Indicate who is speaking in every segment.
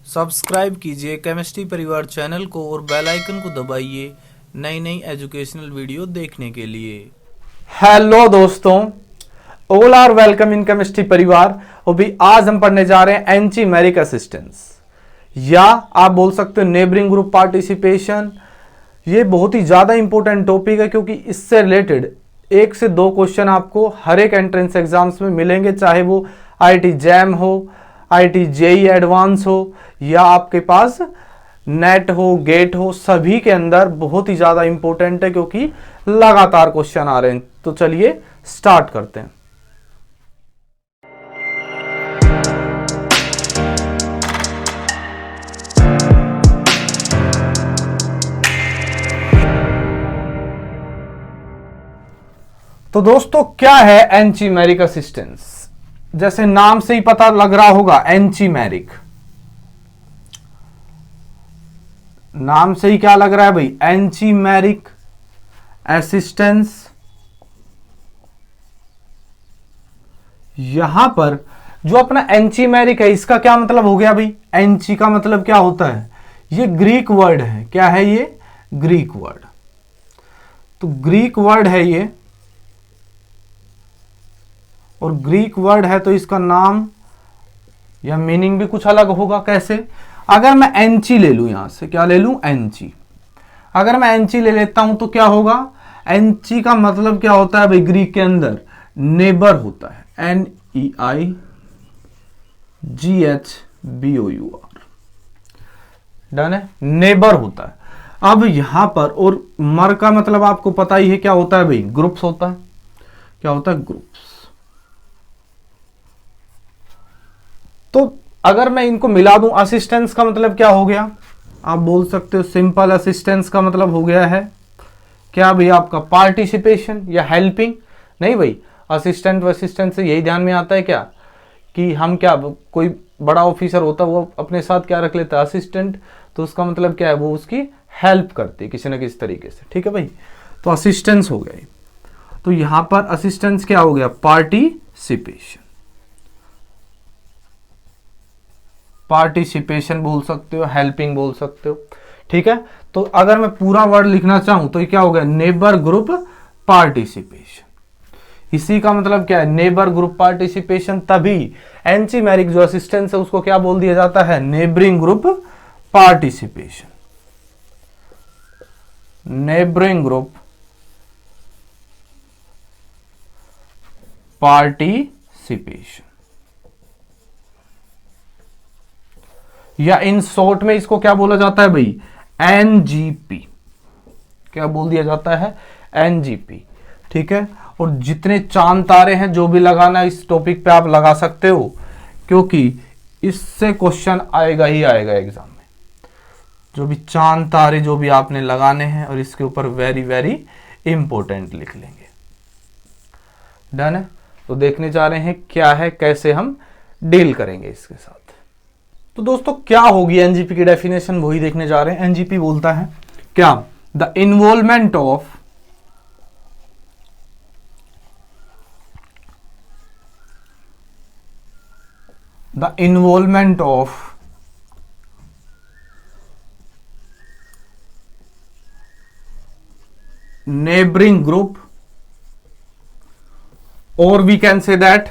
Speaker 1: Subscribe कीजिए chemistry परिवार channel को और बेल आइकन को दबाइए नई नई एजुकेशनल वीडियो देखने के लिए।
Speaker 2: हेलो दोस्तों, all are welcome in chemistry परिवार। और भी आज हम पढ़ने जा रहे हैं एंटीमेरिक असिस्टेंस, या आप बोल सकते हो नेबरिंग ग्रुप पार्टिसिपेशन। ये बहुत ही ज्यादा इंपॉर्टेंट टॉपिक है क्योंकि इससे रिलेटेड 1 से 2 क्वेश्चन आपको हर एक एंट्रेंस एग्जाम्स में मिलेंगे, चाहे वो आईआईटी जैम हो, आईआईटी जेई एडवांस हो, या आपके पास नेट हो, गेट हो, सभी के अंदर बहुत ही ज्यादा इंपॉर्टेंट है क्योंकि लगातार क्वेश्चन आ रहे हैं। तो चलिए स्टार्ट करते हैं। तो दोस्तों, क्या है एंटीमेरिक असिस्टेंस? जैसे नाम से ही पता लग रहा होगा, एंटीमेरिक नाम से ही क्या लग रहा है भाई? एंटीमेरिक असिस्टेंस। यहां पर जो अपना एंटीमेरिक है, इसका क्या मतलब हो गया भाई? एंची का मतलब क्या होता है? ये ग्रीक वर्ड है। क्या है ये? Greek word. तो ग्रीक वर्ड है ये, और ग्रीक वर्ड है तो इसका नाम या मीनिंग भी कुछ अलग होगा। कैसे? अगर मैं एंची ले लूं, यहां से क्या ले लूं? एंची। अगर मैं एंची ले लेता हूं तो क्या होगा? एंची का मतलब क्या होता है भाई? ग्रीक के अंदर नेबर होता है, NEIGHBOUR। डन है, नेबर होता है। अब यहां पर और मर का मतलब आपको पता ही है क्या होता है भाई? ग्रुप्स होता है। क्या होता है? ग्रुप्स। तो अगर मैं इनको मिला दूं, असिस्टेंस का मतलब क्या हो गया? आप बोल सकते हो सिंपल असिस्टेंस का मतलब हो गया है क्या भाई? आपका पार्टिसिपेशन या हेल्पिंग। नहीं भाई, असिस्टेंट असिस्टेंट से यही ध्यान में आता है क्या कि हम क्या, कोई बड़ा ऑफिसर होता है वो अपने साथ क्या रख लेता है? असिस्टेंट। तो उसका मतलब क्या है? वो उसकी हेल्प करती है किसी ना किसी तरीके से। ठीक है भाई, तो असिस्टेंस हो गया। तो यहां पर असिस्टेंस क्या हो गया? पार्टिसिपेशन। पार्टिसिपेशन बोल सकते हो, हेल्पिंग बोल सकते हो। ठीक है, तो अगर मैं पूरा वर्ड लिखना चाहूं तो ये क्या हो गया? Neighbour group participation. इसी का मतलब क्या है? Neighbour group participation. तभी एंटीमेरिक जो असिस्टेंस है उसको क्या बोल दिया जाता है? Neighbouring group participation. Neighbouring group participation, या इन शॉर्ट में इसको क्या बोला जाता है भाई? एनजीपी। क्या बोल दिया जाता है? एनजीपी। ठीक है, और जितने चांद तारे हैं जो भी लगाना इस टॉपिक पे आप लगा सकते हो, क्योंकि इससे क्वेश्चन आएगा ही आएगा एग्जाम में। जो भी चांद तारे जो भी आपने लगाने हैं, और इसके ऊपर वेरी वेरी इंपॉर्टेंट लिख लेंगे। डन है, तो देखने जा रहे हैं क्या है, कैसे हम डील करेंगे इसके साथ। तो दोस्तों, क्या होगी एनजीपी की डेफिनेशन, वही देखने जा रहे हैं। एनजीपी बोलता है क्या? The involvement of neighboring group, or we can say that,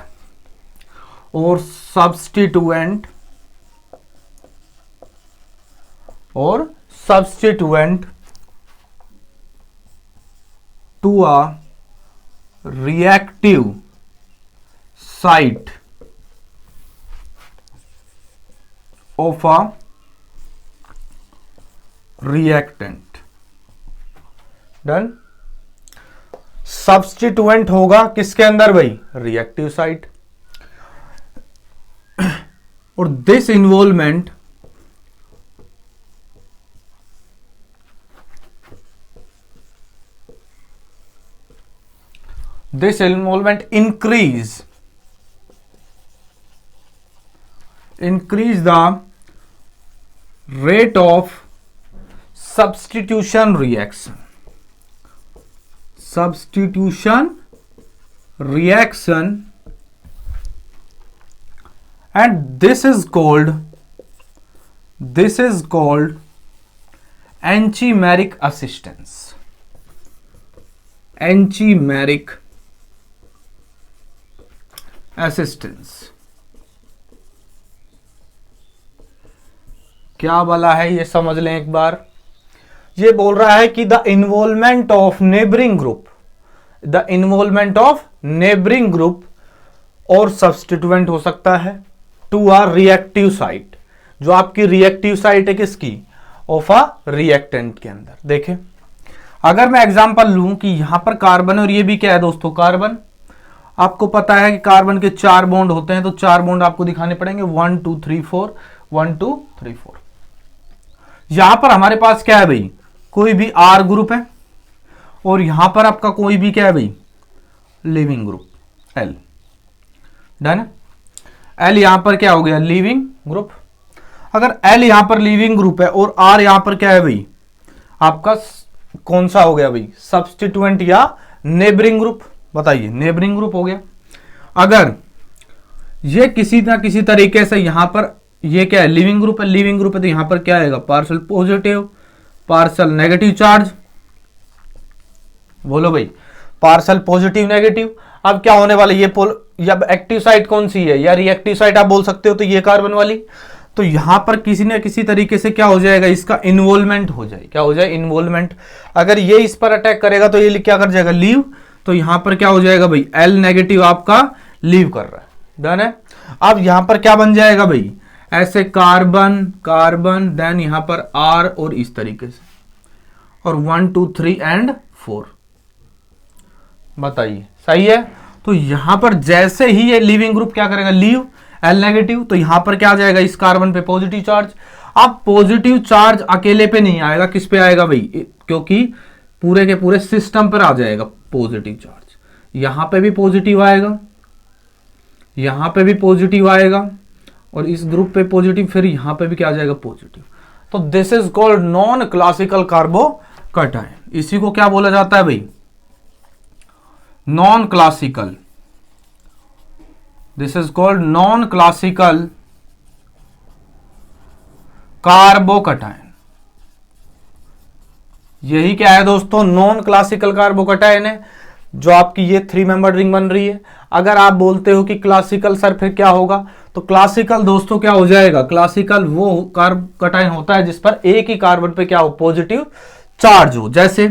Speaker 2: or substituent to a reactive site of a reactant। Done. Substituent होगा किसके अंदर भाई? Reactive site. और this involvement increase the rate of substitution reaction and this is called this is called anchimeric assistance. Anchimeric assistance क्या बोला है ये समझ लें एक बार। ये बोल रहा है कि the involvement of neighbouring group, the involvement of neighbouring group और सब्स्टिट्यूएंट हो सकता है टू आर रिएक्टिव साइट, जो आपकी रिएक्टिव साइट है किसकी, ऑफ अ रिएक्टेंट के अंदर। देखें अगर मैं एग्जांपल लूं कि यहां पर कार्बन और ये भी क्या है दोस्तों, कार्बन। आपको पता है कि कार्बन के 4 बॉन्ड होते हैं, तो 4 बॉन्ड आपको दिखाने पड़ेंगे, 1 2 3 4, 1 2 3 4। यहां पर हमारे पास क्या है भाई, कोई भी आर ग्रुप है, और यहां पर आपका कोई भी क्या है भाई, leaving group L. Done. L यहां पर क्या हो गया, लिविंग ग्रुप। अगर एल यहां पर लिविंग ग्रुप है और आर यहां पर क्या है भाई, आपका कौन सा हो गया भाई, सब्स्टिट्यूएंट या नेबरिंग ग्रुप। बताइए, नेबरिंग ग्रुप हो गया। अगर ये किसी ना किसी तरीके से यहां पर ये क्या है, लिविंग ग्रुप है, लिविंग ग्रुप है, तो यहां पर क्या आएगा, partial positive partial negative charge. बोलो भाई, पार्शियल पॉजिटिव नेगेटिव। अब क्या होने वाला, ये अब एक्टिव साइट कौन सी है या रिएक्टिव साइट आप बोल सकते हो, तो ये कार्बन वाली। तो यहां पर किसी न किसी तरीके से क्या हो जाएगा, इसका इन्वॉल्वमेंट हो जाए। क्या हो जाए, इन्वॉल्वमेंट। अगर ये इस पर अटैक करेगा तो ये क्या कर जाएगा, लीव। तो यहां पर क्या हो जाएगा भाई, एल नेगेटिव आपका लीव कर रहा है। डन है। अब यहां पर क्या बन जाएगा भाई, ऐसे कार्बन कार्बन, देन यहां पर आर, और इस तरीके से, और 1 2 3 एंड 4। बताइए सही है। तो यहां पर जैसे ही ये लिविंग ग्रुप क्या करेगा, लीव, एल नेगेटिव, तो यहां पर क्या आ जाएगा, इस कार्बन पे पॉजिटिव चार्ज। अब पॉजिटिव चार्ज अकेले पे नहीं आएगा, किस पे आएगा भाई, क्योंकि पूरे के पूरे सिस्टम पर आ जाएगा पॉजिटिव चार्ज। यहां पे भी पॉजिटिव आएगा, यहां पे भी पॉजिटिव आएगा, और इस ग्रुप पे पॉजिटिव, फिर यहां पे भी क्या आ जाएगा, पॉजिटिव। तो this is called non classical carbocation. इसी को क्या बोला जाता है भाई, non classical. This is called non classical carbocation. यही क्या है दोस्तों, नॉन क्लासिकल कार्बोकैटायन है, जो आपकी ये 3 मेंबर रिंग बन रही है। अगर आप बोलते हो कि क्लासिकल सर फिर क्या होगा, तो क्लासिकल दोस्तों क्या हो जाएगा, क्लासिकल वो कार्बोकैटायन होता है जिस पर एक ही कार्बन पे क्या हो, पॉजिटिव चार्ज हो। जैसे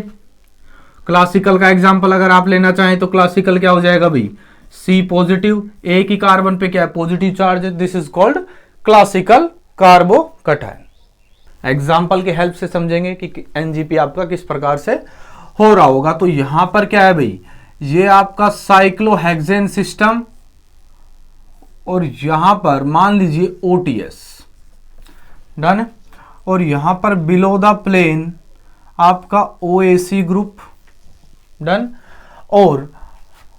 Speaker 2: क्लासिकल का एग्जांपल अगर आप लेना चाहें तो क्लासिकल क्या हो जाएगा भाई, सी पॉजिटिव, एक ही कार्बन पे क्या है, पॉजिटिव चार्ज है। This is called classical carbocation. Example के हेल्प से समझेंगे कि एनजीपी आपका किस प्रकार से हो रहा होगा। तो यहां पर क्या है भाई, ये आपका साइक्लोहेक्सेन सिस्टम, और यहां पर मान लीजिए ओटीएस। डन। और यहां पर बिलो द प्लेन आपका ओएसी ग्रुप। डन। और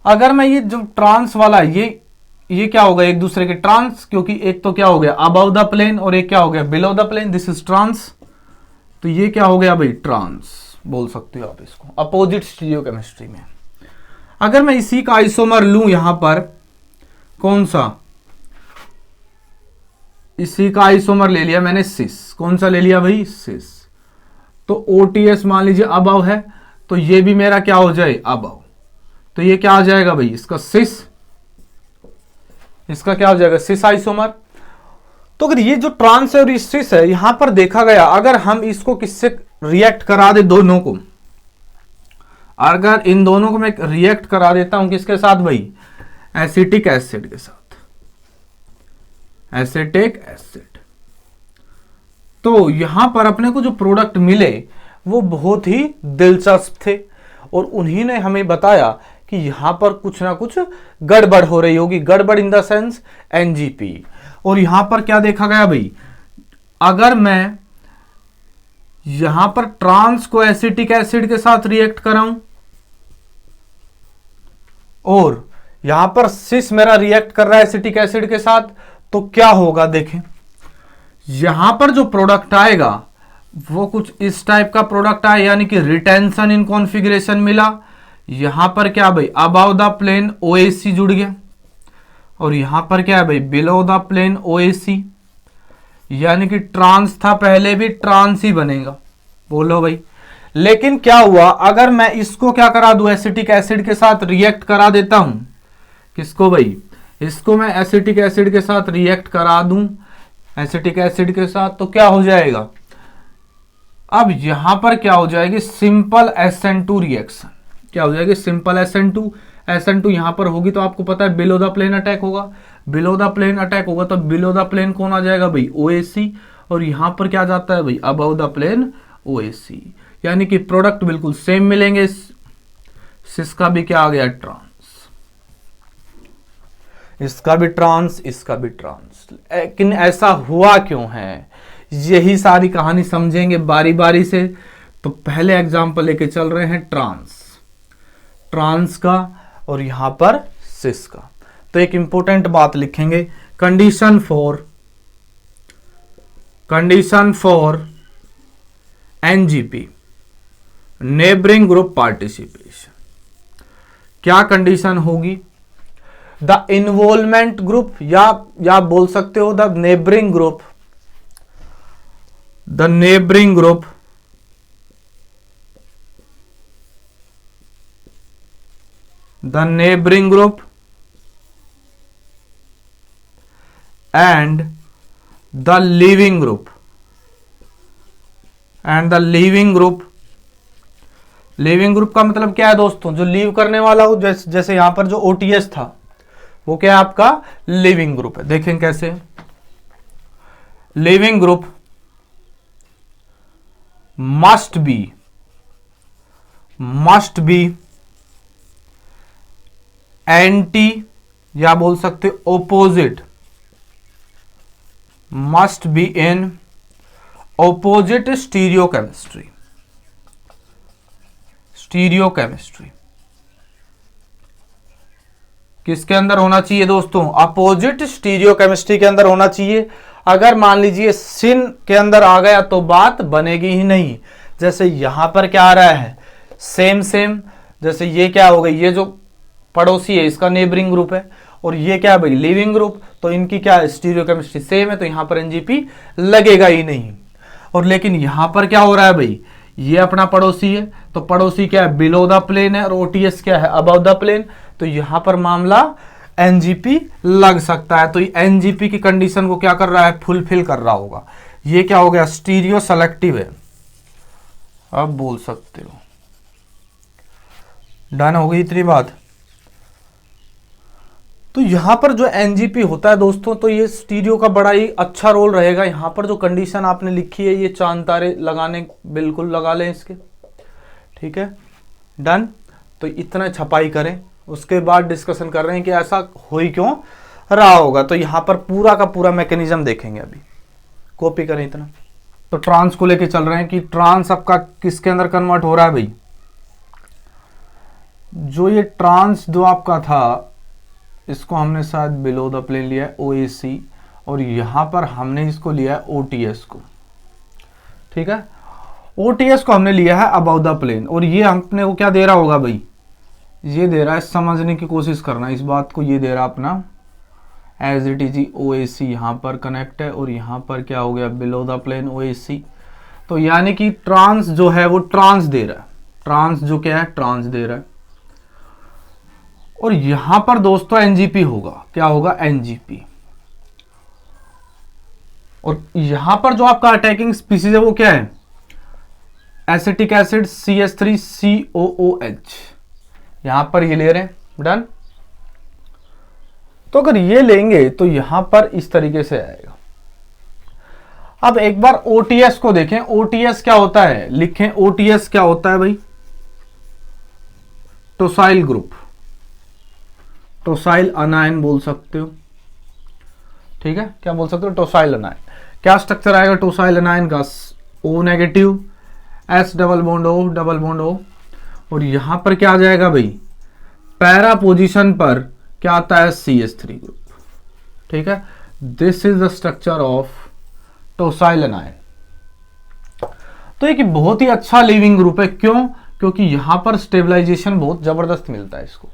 Speaker 2: अगर मैं ये जो ट्रांस वाला, ये क्या होगा, एक दूसरे के ट्रांस, क्योंकि एक तो क्या हो गया अबव द प्लेन और एक क्या हो गया below the plane, this is trans. तो ये क्या हो गया भाई, ट्रांस बोल सकते हो आप इसको, अपोजिट स्टीरियोकेमिस्ट्री में। अगर मैं इसी का आइसोमर लूं, यहां पर कौन सा, इसी का आइसोमर ले लिया मैंने, सिस। कौन सा ले लिया भाई, सिस। तो ओटीएस मान लीजिए अबव है, तो ये भी मेरा क्या हो जाए, अबव। तो ये क्या आ जाएगा भाई, इसका सिस, इसका क्या हो जाएगा, सिस आइसोमर। तो अगर ये जो ट्रांस है और सिस है, यहां पर देखा गया, अगर हम इसको किससे रिएक्ट करा दे, दोनों को, अगर इन दोनों को मैं रिएक्ट करा देता हूं किसके साथ भाई, एसिटिक एसिड के साथ, एसिटिक एसिड, तो यहां पर अपने को जो प्रोडक्ट मिले वो बहुत ही दिलचस्प थे, और उन्हीं ने हमें बताया कि यहां पर कुछ ना कुछ गड़बड़ हो रही होगी। गड़बड़ इन द सेंस एनजीपी। और यहां पर क्या देखा गया भाई, अगर मैं यहां पर ट्रांस को एसिटिक एसिड के साथ रिएक्ट कराऊं, और यहां पर सिस मेरा रिएक्ट कर रहा है एसिटिक एसिड के साथ, तो क्या होगा देखें, यहां पर जो प्रोडक्ट आएगा वो कुछ इस टाइप का प्रोडक्ट आया, यानी कि रिटेंशन इन कॉन्फ़िगरेशन मिला। यहां पर क्या भाई, अबव द प्लेन ओएसी जुड़ गया, और यहां पर क्या है भाई, बिलो द प्लेन ओएसी। यानी कि ट्रांस था पहले भी, ट्रांस ही बनेगा। बोलो भाई। लेकिन क्या हुआ अगर मैं इसको क्या करा दूं, एसिटिक एसिड के साथ रिएक्ट करा देता हूं। किसको भाई, इसको मैं एसिटिक एसिड के साथ रिएक्ट करा दूं, एसिटिक एसिड के साथ, तो क्या हो जाएगा, अब यहां पर क्या हो जाएगी, सिंपल SN2 रिएक्शन। क्या हो जाएगी, सिंपल SN2 यहां पर होगी तो आपको पता है बिलो द प्लेन अटैक होगा। बिलो द प्लेन अटैक होगा तो बिलो द प्लेन कौन आ जाएगा भाई, OAC, और यहां पर क्या जाता है भाई, अबव द प्लेन OAC। यानी कि प्रोडक्ट बिल्कुल सेम मिलेंगे। इसका भी क्या आ गया, ट्रांस, इसका भी ट्रांस, इसका भी ट्रांस। लेकिन ऐसा हुआ क्यों है, यही सारी कहानी समझेंगे बारी बारी से। तो पहले एग्जांपल लेके चल रहे हैं ट्रांस का, और यहां पर सिस का। तो एक इंपॉर्टेंट बात लिखेंगे, condition for NGP, neighbouring group participation. क्या कंडीशन होगी, द इन्वॉल्वमेंट ग्रुप, या बोल सकते हो the neighbouring group, and the leaving group, leaving group का मतलब क्या है दोस्तों, जो लीव करने वाला हो, जैसे यहां पर जो OTS था वो क्या है आपका लीविंग ग्रुप है। देखें कैसे, leaving group must be anti, या बोल सकते opposite, must be in opposite stereochemistry. किसके अंदर होना चाहिए दोस्तों, अपोजिट स्टीरियोकेमिस्ट्री के अंदर होना चाहिए। अगर मान लीजिए सिन के अंदर आ गया तो बात बनेगी ही नहीं। जैसे यहां पर क्या आ रहा है, सेम, जैसे ये क्या हो गई, ये जो पड़ोसी है इसका नेबरिंग ग्रुप है, और ये क्या है भाई लिविंग ग्रुप, तो इनकी क्या है स्टीरियोकेमिस्ट्री सेम है, तो यहां पर NGP लगेगा ही नहीं। और लेकिन यहां पर क्या हो रहा है भाई, ये अपना पड़ोसी है, तो पड़ोसी क्या है बिलो द प्लेन है, और OTS क्या है अबव द प्लेन, तो यहां पर मामला NGP लग सकता है। तो NGP की कंडीशन को क्या कर रहा है, फुलफिल कर रहा होगा। ये क्या हो गया, स्टीरियो सेलेक्टिव है, अब बोल सकते हो। डन हो गई इतनी बात। तो यहां पर जो NGP होता है दोस्तों, तो ये स्टीरियो का बड़ा ही अच्छा रोल रहेगा। यहां पर जो कंडीशन आपने लिखी है, ये चांद तारे लगाने बिल्कुल लगा लें इसके, ठीक है, डन। तो इतना छपाई करें, उसके बाद डिस्कशन कर रहे हैं कि ऐसा हो ही क्यों रहा होगा। तो यहां पर पूरा का पूरा मैकेनिज्म देखेंगे, अभी कॉपी करें इतना। तो ट्रांस को लेके चल रहे हैं कि ट्रांस आपका किसके अंदर कन्वर्ट हो रहा है भाई, जो ये ट्रांस जो आपका था, इसको हमने शायद बिलो द प्लेन लिया है OAC, और यहां पर हमने इसको लिया है OTS को, ठीक है, OTS को हमने लिया है अबव द प्लेन। और ये हमने वो क्या दे रहा होगा भाई, ये दे रहा है, समझने की कोशिश करना इस बात को, ये दे रहा अपना एज इट इज OAC यहां पर कनेक्ट है, और यहां पर क्या हो गया बिलो द प्लेन OAC। तो यानी कि ट्रांस जो है वो ट्रांस दे रहा है, ट्रांस जो क्या है ट्रांस दे रहा है। और यहां पर दोस्तों NGP होगा, क्या होगा NGP। और यहां पर जो आपका अटैकिंग स्पीसीज है वो क्या है, एसिटिक एसिड CH3COOH, यहां पर ये ले रहे हैं, डन। तो अगर ये लेंगे तो यहां पर इस तरीके से आएगा। अब एक बार OTS को देखें, OTS क्या होता है, लिखें OTS क्या होता है भाई, टोसाइल ग्रुप, टोसाइल अनायन बोल सकते हो, ठीक है, क्या बोल सकते हो टोसाइल अनायन। क्या स्ट्रक्चर आएगा टोसाइल अनायन का, O negative, S double bond O, और यहां पर क्या आ जाएगा भाई, पैरा पोजीशन पर क्या आता है CH3 ग्रुप, ठीक है। This is the structure of tosyl anion. तो एक बहुत ही अच्छा लिविंग ग्रुप है, क्यों, क्योंकि यहां पर स्टेबलाइजेशन बहुत जबरदस्त मिलता है इसको,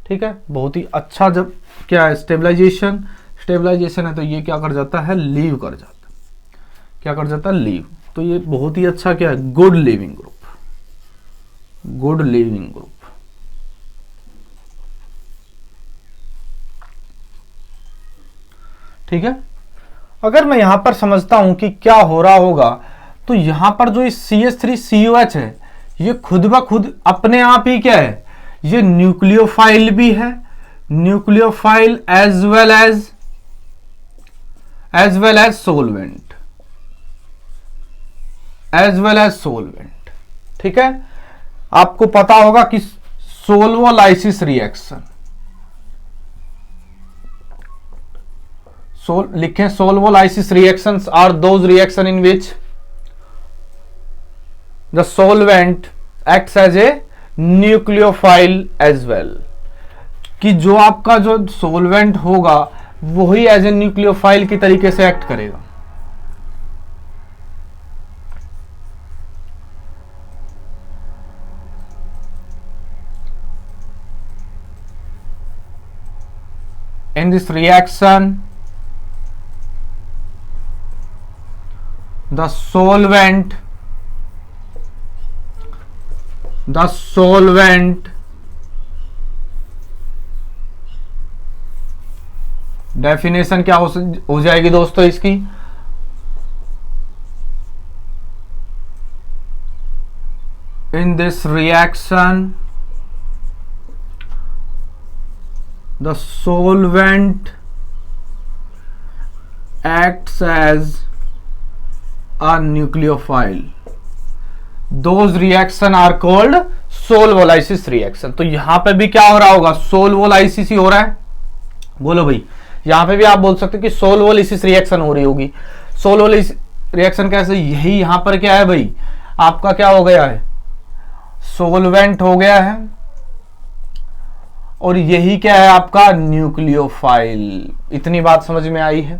Speaker 2: ठीक है, बहुत ही अच्छा। जब क्या है स्टेबलाइजेशन है, तो ये क्या कर जाता है लीव कर जाता है, क्या कर जाता है, लीव। तो ये बहुत ही अच्छा क्या है, good leaving group, good leaving group. ठीक है। अगर मैं यहां पर समझता हूं कि क्या हो रहा होगा, तो यहां पर जो इस CH3COH है, ये खुद ब खुद अपने आप ही क्या है, ये न्यूक्लियोफाइल भी है, nucleophile as well as solvent, as well as solvent. ठीक है। आपको पता होगा कि सोल्वोलाइसिस रिएक्शन, लिखें, solvolysis reactions are those reaction in which the solvent acts as a nucleophile as well, कि जो आपका जो सोलवेंट होगा वही एज ए न्यूक्लियोफाइल की तरीके से एक्ट करेगा। In this reaction, the solvent definition क्या हो जाएगी दोस्तों इसकी, in this reaction the solvent acts as a nucleophile. Those reaction are called solvolysis reaction. तो यहां पे भी क्या हो रहा होगा, सोल्वोलाइसिस ही हो रहा है। बोलो भाई, यहां पे भी आप बोल सकते हो कि सोल्वोलाइसिस रिएक्शन हो रही होगी। सोल्वोलाइसिस रिएक्शन कैसे, यही यहां पर क्या है भाई, आपका क्या हो गया है, सोलवेंट हो गया है, और यही क्या है आपका, न्यूक्लियोफाइल। इतनी बात समझ में आई है?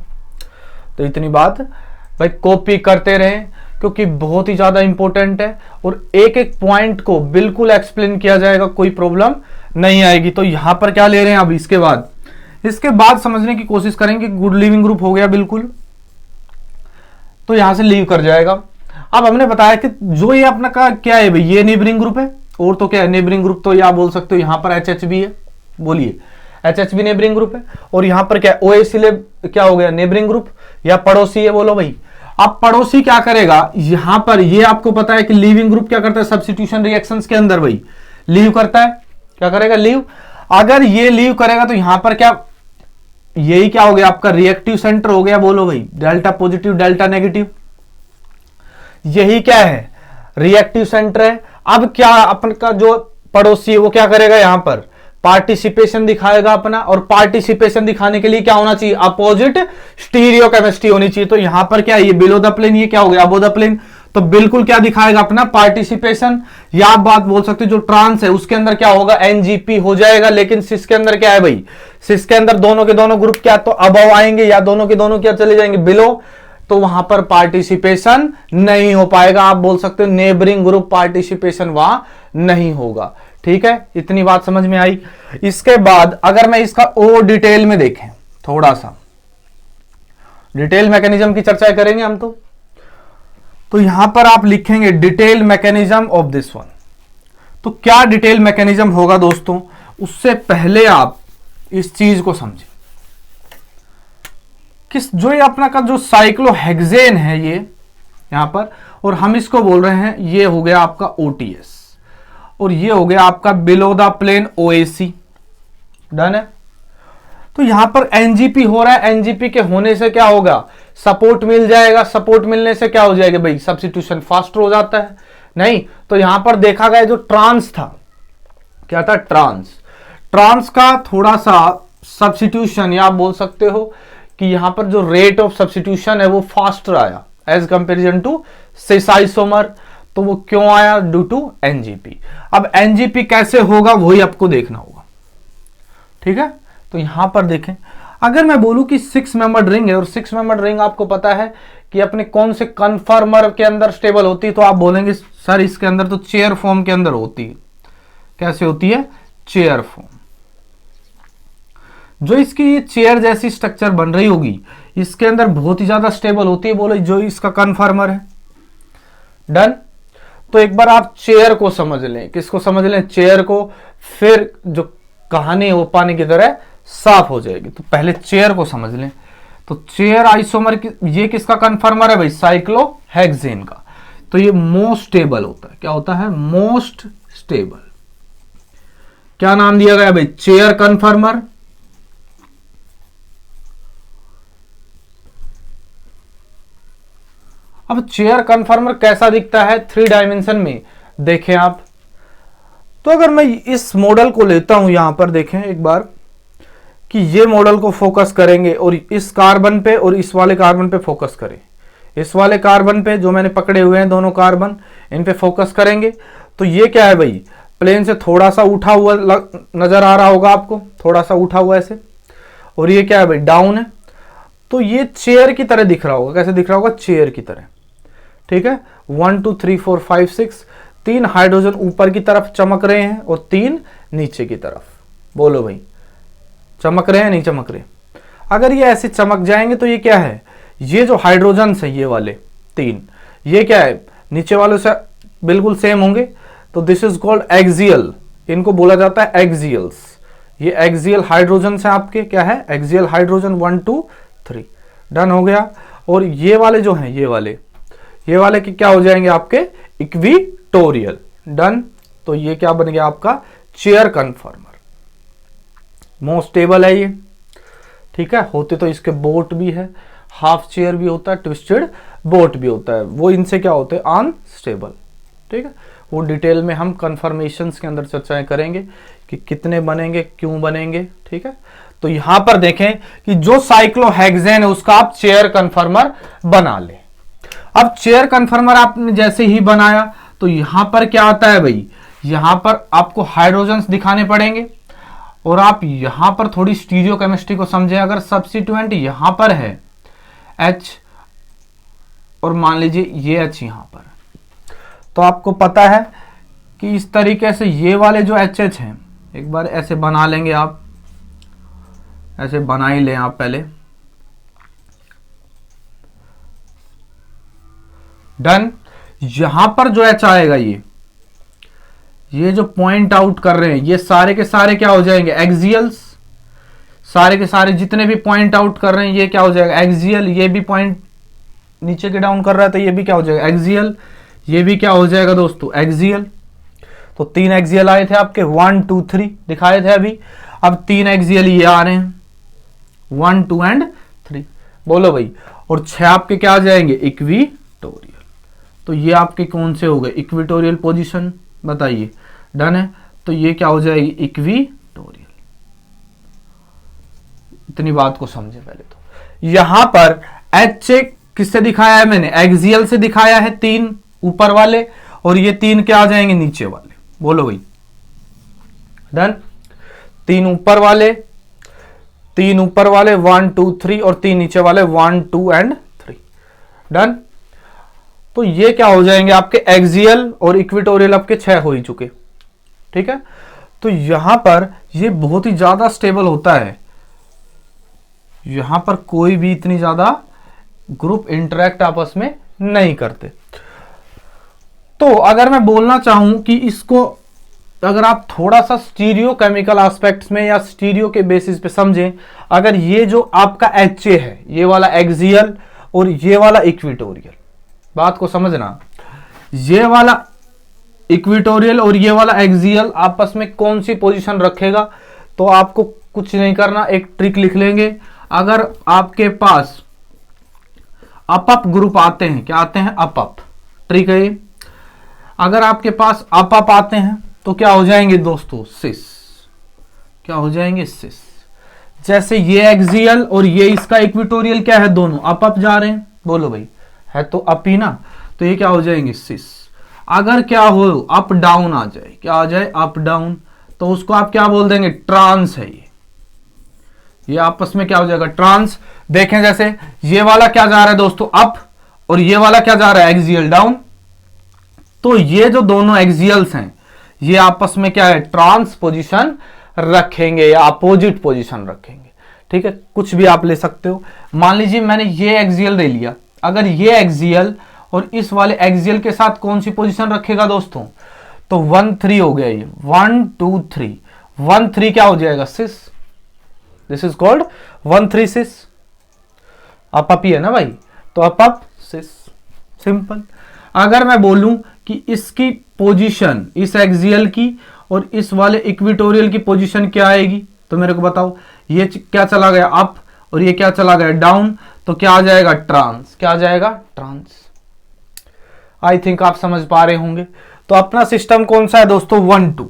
Speaker 2: तो इतनी बात भाई कॉपी करते रहें, क्योंकि बहुत ही ज्यादा इंपॉर्टेंट है और एक एक पॉइंट को बिल्कुल एक्सप्लेन किया जाएगा, कोई प्रॉब्लम नहीं आएगी। तो यहां पर क्या ले रहे हैं अब, इसके बाद समझने की कोशिश करेंगे। गुड लिविंग ग्रुप हो गया बिल्कुल, तो यहां से लीव कर जाएगा। अब हमने बताया कि जो ये अपना का क्या है भाई, ये नेबरिंग ग्रुप है, और तो क्या है नेबरिंग ग्रुप, तो ये आप बोल सकते हो यहां पर HH भी है, बोलिए HH भी नेबरिंग ग्रुप है, और यहां पर क्या OH क्या हो गया, नेबरिंग ग्रुप या पड़ोसी है। बोलो भाई, अब पड़ोसी क्या करेगा, यहां पर ये आपको पता है कि लीविंग ग्रुप क्या करता है, सब्स्टिट्यूशन रिएक्शंस के अंदर भाई लीव करता है। क्या करेगा, लीव। अगर ये लीव करेगा तो यहां पर क्या, यही क्या हो गया आपका, रिएक्टिव सेंटर हो गया। बोलो भाई, डेल्टा पॉजिटिव डेल्टा नेगेटिव, यही क्या है, रिएक्टिव सेंटर है। अब क्या अपन का जो पड़ोसी है वो क्या करेगा, यहां पर पार्टिसिपेशन दिखाएगा अपना, और पार्टिसिपेशन दिखाने के लिए क्या होना चाहिए, अपोजिट स्टीरियोकेमिस्ट्री होनी चाहिए। तो यहां पर क्या है, ये बिलो द प्लेन, ये क्या हो गया, अबो द प्लेन। तो बिल्कुल क्या दिखाएगा अपना, पार्टिसिपेशन। या आप बात बोल सकते हो जो ट्रांस है उसके अंदर क्या होगा, NGP हो जाएगा। लेकिन सिस के अंदर क्या है भाई, सिस के अंदर दोनों के दोनों ग्रुप क्या तो अबव आएंगे, या दोनों के दोनों क्या चले जाएंगे, बिलो। तो वहां पर पार्टिसिपेशन नहीं हो पाएगा। आप बोल सकते हो नेबरिंग ग्रुप पार्टिसिपेशन वहां नहीं होगा। ठीक है, इतनी बात समझ में आई। इसके बाद अगर मैं इसका और डिटेल में देखें, थोड़ा सा डिटेल मैकेनिज्म की चर्चा करेंगे हम। तो यहां पर आप लिखेंगे detail mechanism of this one. तो क्या डिटेल मैकेनिज्म होगा दोस्तों, उससे पहले आप इस चीज को समझें, किस जो ये अपना का जो साइक्लोहेक्सेन है ये यहां पर, और हम इसको बोल रहे हैं, ये हो गया आपका OTS, और ये हो गया आपका below the plane OAC। Done है। तो यहां पर NGP हो रहा है, NGP के होने से क्या होगा, सपोर्ट मिल जाएगा। सपोर्ट मिलने से क्या हो जाएगा भाई, सब्स्टिट्यूशन फास्ट हो जाता है। नहीं तो यहां पर देखा गया जो ट्रांस था, क्या था, ट्रांस का थोड़ा सा सब्स्टिट्यूशन, या आप बोल सकते हो कि यहां पर जो रेट ऑफ सब्स्टिट्यूशन है वो फास्टर आया as comparison to cis isomer. तो वो क्यों आया, ड्यू टू NGP। अब NGP कैसे होगा वही आपको देखना होगा। ठीक है, तो यहां पर देखें, अगर मैं बोलूं कि 6 मेंबर्ड रिंग है, और 6 मेंबर्ड रिंग आपको पता है कि अपने कौन से कन्फर्मर के अंदर स्टेबल होती है, तो आप बोलेंगे सर इसके अंदर तो चेयर फॉर्म के अंदर होती है। कैसे होती है, चेयर फॉर्म। जो इसकी ये चेयर जैसी स्ट्रक्चर बन रही होगी, इसके अंदर बहुत ही ज्यादा स्टेबल होती है, बोलो जो इसका कन्फर्मर है। डन। तो एक बार आप चेयर को समझ लें, किसको समझ लें, चेयर को, फिर जो कहानी है वो पानी की तरह साफ हो जाएगी। तो पहले चेयर को समझ लें। तो चेयर आइसोमर ये किसका कन्फर्मर है भाई, साइक्लोहेक्सेन का। तो ये मोस्ट स्टेबल होता है, क्या होता है, मोस्ट स्टेबल। क्या नाम दिया गया भाई, चेयर कन्फर्मर। अब चेयर कन्फर्मर कैसा दिखता है 3 डायमेंशन में, देखें आप। तो अगर मैं इस मॉडल को लेता हूं, यहां पर देखें एक बार कि ये मॉडल को फोकस करेंगे और इस कार्बन पे और इस वाले कार्बन पे फोकस करें। इस वाले कार्बन पे जो मैंने पकड़े हुए हैं दोनों कार्बन, इन पे फोकस करेंगे। तो ये क्या है भाई, प्लेन से थोड़ा सा उठा हुआ नजर आ रहा होगा आपको, थोड़ा सा उठा हुआ ऐसे। और ये क्या है भाई, डाउन है। तो ये चेयर की तरह दिख रहा होगा, कैसे दिख रहा होगा, चेयर की तरह। ठीक है, 1 2 3 4 5 6, 3 हाइड्रोजन ऊपर की तरफ चमक रहे हैं और 3 नीचे की तरफ। बोलो भाई, चमक रहे हैं नहीं चमक रहे। अगर ये ऐसे चमक जाएंगे तो ये क्या है, ये जो हाइड्रोजन है ये वाले 3, ये क्या है, नीचे वालों से बिल्कुल सेम होंगे। तो दिस इज कॉल्ड एक्सियल, इनको बोला जाता है एक्सियल्स। ये एक्सियल हाइड्रोजन है आपके, क्या है, एक्सियल हाइड्रोजन 1 2 3। डन हो गया। और ये वाले जो हैं, ये वाले के क्या हो जाएंगे आपके, इक्विटोरियल। डन। तो ये क्या बन गया आपका, चेयर कन्फर्मर। मोस्ट स्टेबल है ये। ठीक है, होते तो इसके बोट भी है, हाफ चेयर भी होता है, ट्विस्टेड बोट भी होता है, वो इनसे क्या होते हैं, अनस्टेबल। ठीक है, वो डिटेल में हम कन्फर्मेशंस के अंदर चर्चाएं करेंगे कि कितने बनेंगे, क्यों बनेंगे। ठीक है, तो यहां पर देखें कि जो साइक्लोहेक्सेन है उसका आप चेयर कन्फर्मर बना ले। अब चेयर कन्फर्मर आपने जैसे ही बनाया तो यहां पर क्या आता है भाई, यहां पर आपको हाइड्रोजन्स दिखाने पड़ेंगे। और आप यहां पर थोड़ी स्टीरियो केमिस्ट्री को समझें। अगर सब्स्टिट्यूएंट यहां पर है H और मान लीजिए ये H यहां पर, तो आपको पता है कि इस तरीके से ये वाले जो HH हैं, एक बार ऐसे बना लेंगे आप, ऐसे बना ही लें आप पहले। डन। यहां पर जो H आएगा, ये जो पॉइंट आउट कर रहे हैं ये सारे के सारे क्या हो जाएंगे, एक्सियल्स। सारे के सारे जितने भी पॉइंट आउट कर रहे हैं ये क्या हो जाएगा, एक्सियल। ये भी पॉइंट नीचे के डाउन कर रहा है तो ये भी क्या हो जाएगा, एक्सियल। ये भी क्या हो जाएगा दोस्तों, एक्सियल। तो 3 एक्सियल आए थे आपके, 1 2 3 दिखाए थे अभी। अब 3 एक्सियल ये आ रहे हैं, 1 2 एंड 3। बोलो भाई। और 6 आपके क्या आ जाएंगे, इक्विटोरियल। तो ये आपके कौन से हो गए, इक्विटोरियल पोजीशन, बताइए। डन है। तो ये क्या हो जाएगी, इक्विटोरियल। इतनी बात को समझे पहले। तो यहां पर एच किससे दिखाया है मैंने, एक्सियल से दिखाया है, 3 ऊपर वाले और ये 3 क्या आ जाएंगे, नीचे वाले। बोलो भाई। डन। 3 ऊपर वाले, 3 ऊपर वाले 1 2 3 और 3 नीचे वाले 1 2 एंड 3। डन। तो ये क्या हो जाएंगे आपके, एक्सियल और इक्विटोरियल आपके 6 हो ही चुके। ठीक है, तो यहां पर ये बहुत ही ज्यादा स्टेबल होता है। यहां पर कोई भी इतनी ज्यादा ग्रुप इंटरेक्ट आपस में नहीं करते। तो अगर मैं बोलना चाहूं कि इसको अगर आप थोड़ा सा स्टीरियो केमिकल एस्पेक्ट्स में या स्टीरियो के बेसिस पे समझें, अगर ये जो आपका एच है, ये वाला एक्सियल और ये वाला इक्विटोरियल, बात को समझना, ये वाला इक्विटोरियल और ये वाला एक्सियल आपस में कौन सी पोजीशन रखेगा, तो आपको कुछ नहीं करना, एक ट्रिक लिख लेंगे। अगर आपके पास अप ग्रुप आते हैं, क्या आते हैं, अप, ट्रिक है ये। अगर आपके पास अप आते हैं तो क्या हो जाएंगे दोस्तों, सिस। क्या हो जाएंगे, सिस। जैसे ये एक्सियल और ये इसका इक्विटोरियल क्या है, दोनों अप जा रहे हैं। बोलो भाई, है तो अप ही ना, तो ये क्या हो जाएंगे, सिस। अगर क्या हो, अप डाउन आ जाए, क्या आ जाए, अप डाउन, तो उसको आप क्या बोल देंगे, ट्रांस है ये आपस में क्या हो जाएगा, ट्रांस। देखें जैसे ये वाला क्या जा रहा है दोस्तों, अप, और ये वाला क्या जा रहा है, एक्सियल डाउन। तो ये जो दोनों एक्सियल्स हैं ये आपस में क्या है, ट्रांस पोजीशन रखेंगे या अपोजिट पोजीशन रखेंगे। ठीक है, कुछ भी आप ले सकते हो। मान लीजिए मैंने ये एक्सियल ले लिया, अगर ये एक्सियल और इस वाले एक्सियल के साथ कौन सी पोजीशन रखेगा दोस्तों, तो 1 3 हो गया, ये 1 2 3, 1 3 क्या हो जाएगा, cis, this is called 1 3 cis, अप ही है ना भाई, तो अप सिस, सिंपल। अगर मैं बोलूं कि इसकी पोजीशन, इस एक्सियल की और इस वाले इक्विटोरियल की पोजीशन क्या आएगी, तो मेरे को बताओ, ये क्या चला गया अप और ये क्या चला गया डाउन, तो क्या आ जाएगा, ट्रांस, क्या आ जाएगा, ट्रांस। आई थिंक आप समझ पा रहे होंगे। तो अपना सिस्टम कौन सा है दोस्तों, 1 2,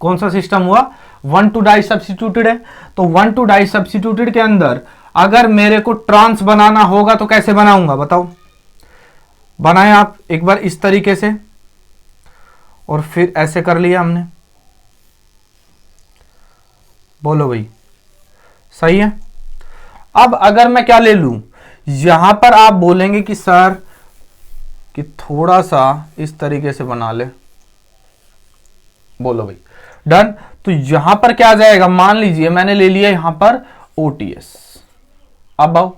Speaker 2: कौन सा सिस्टम हुआ, 1 2 डाई सब्स्टिट्यूटेड है। तो 1 2 डाई सब्स्टिट्यूटेड के अंदर अगर मेरे को ट्रांस बनाना होगा तो कैसे बनाऊंगा, बताओ, बनाए आप एक बार इस तरीके से और फिर ऐसे कर लिया हमने, बोलो भाई सही है। अब अगर मैं क्या ले लूं, यहां पर आप बोलेंगे कि सर कि थोड़ा सा इस तरीके से बना ले, बोलो भाई डन। तो यहां पर क्या आ जाएगा, मान लीजिए मैंने ले लिया यहां पर ओटीएस। अब आओ,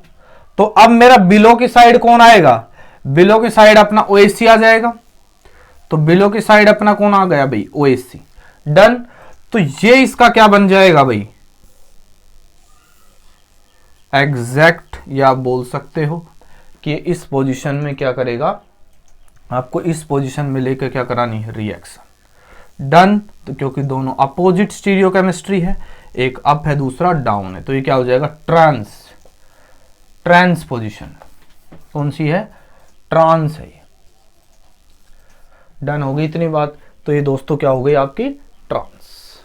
Speaker 2: तो अब मेरा बिलो की साइड कौन आएगा, बिलो की साइड अपना ओएससी आ जाएगा। तो बिलो की साइड अपना कौन आ गया भाई, ओएससी, डन। तो ये इसका क्या बन जाएगा भाई, एग्जैक्ट, या आप बोल सकते हो कि इस पोजीशन में क्या करेगा, आपको इस पोजीशन में लेकर क्या करानी है, रिएक्शन, डन। तो क्योंकि दोनों अपोजिट स्टीरियो केमिस्ट्री है, एक अप है दूसरा डाउन है, तो ये क्या हो जाएगा, ट्रांस, ट्रांस पोजीशन कौन सी है, ट्रांस है, डन हो गई इतनी बात। तो ये दोस्तों क्या हो गई आपकी, ट्रांस,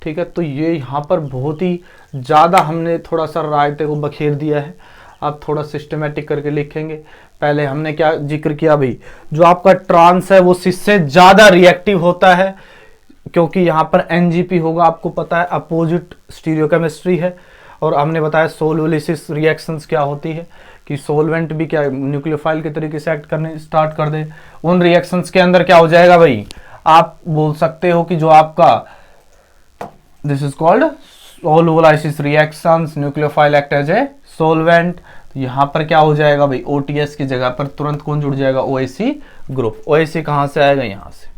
Speaker 2: ठीक है। तो ये यहां पर बहुत ही ज्यादा हमने थोड़ा सा रायते को बखेर दिया है, आप थोड़ा सिस्टमेटिक करके लिखेंगे। पहले हमने क्या जिक्र किया भाई, जो आपका ट्रांस है वो सिस से ज्यादा रिएक्टिव होता है, क्योंकि यहां पर एनजीपी होगा, आपको पता है अपोजिट स्टीरियोकेमिस्ट्री है। और हमने बताया सोलोलिसिस रिएक्शंस क्या होती है, कि सोलवेंट भी क्या न्यूक्लियोफाइल के तरीके से एक्ट करने स्टार्ट कर दे। उन रिएक्शंस के अंदर क्या हो जाएगा भाई, आप बोल सकते हो कि जो आपका this is called solvolysis reactions, nucleophile act as a solvent. यहां पर क्या हो जाएगा भाई, ओटीएस की जगह पर तुरंत कौन जुड़ जाएगा, ओएसी ग्रुप। ओएसी कहां से आएगा, यहां से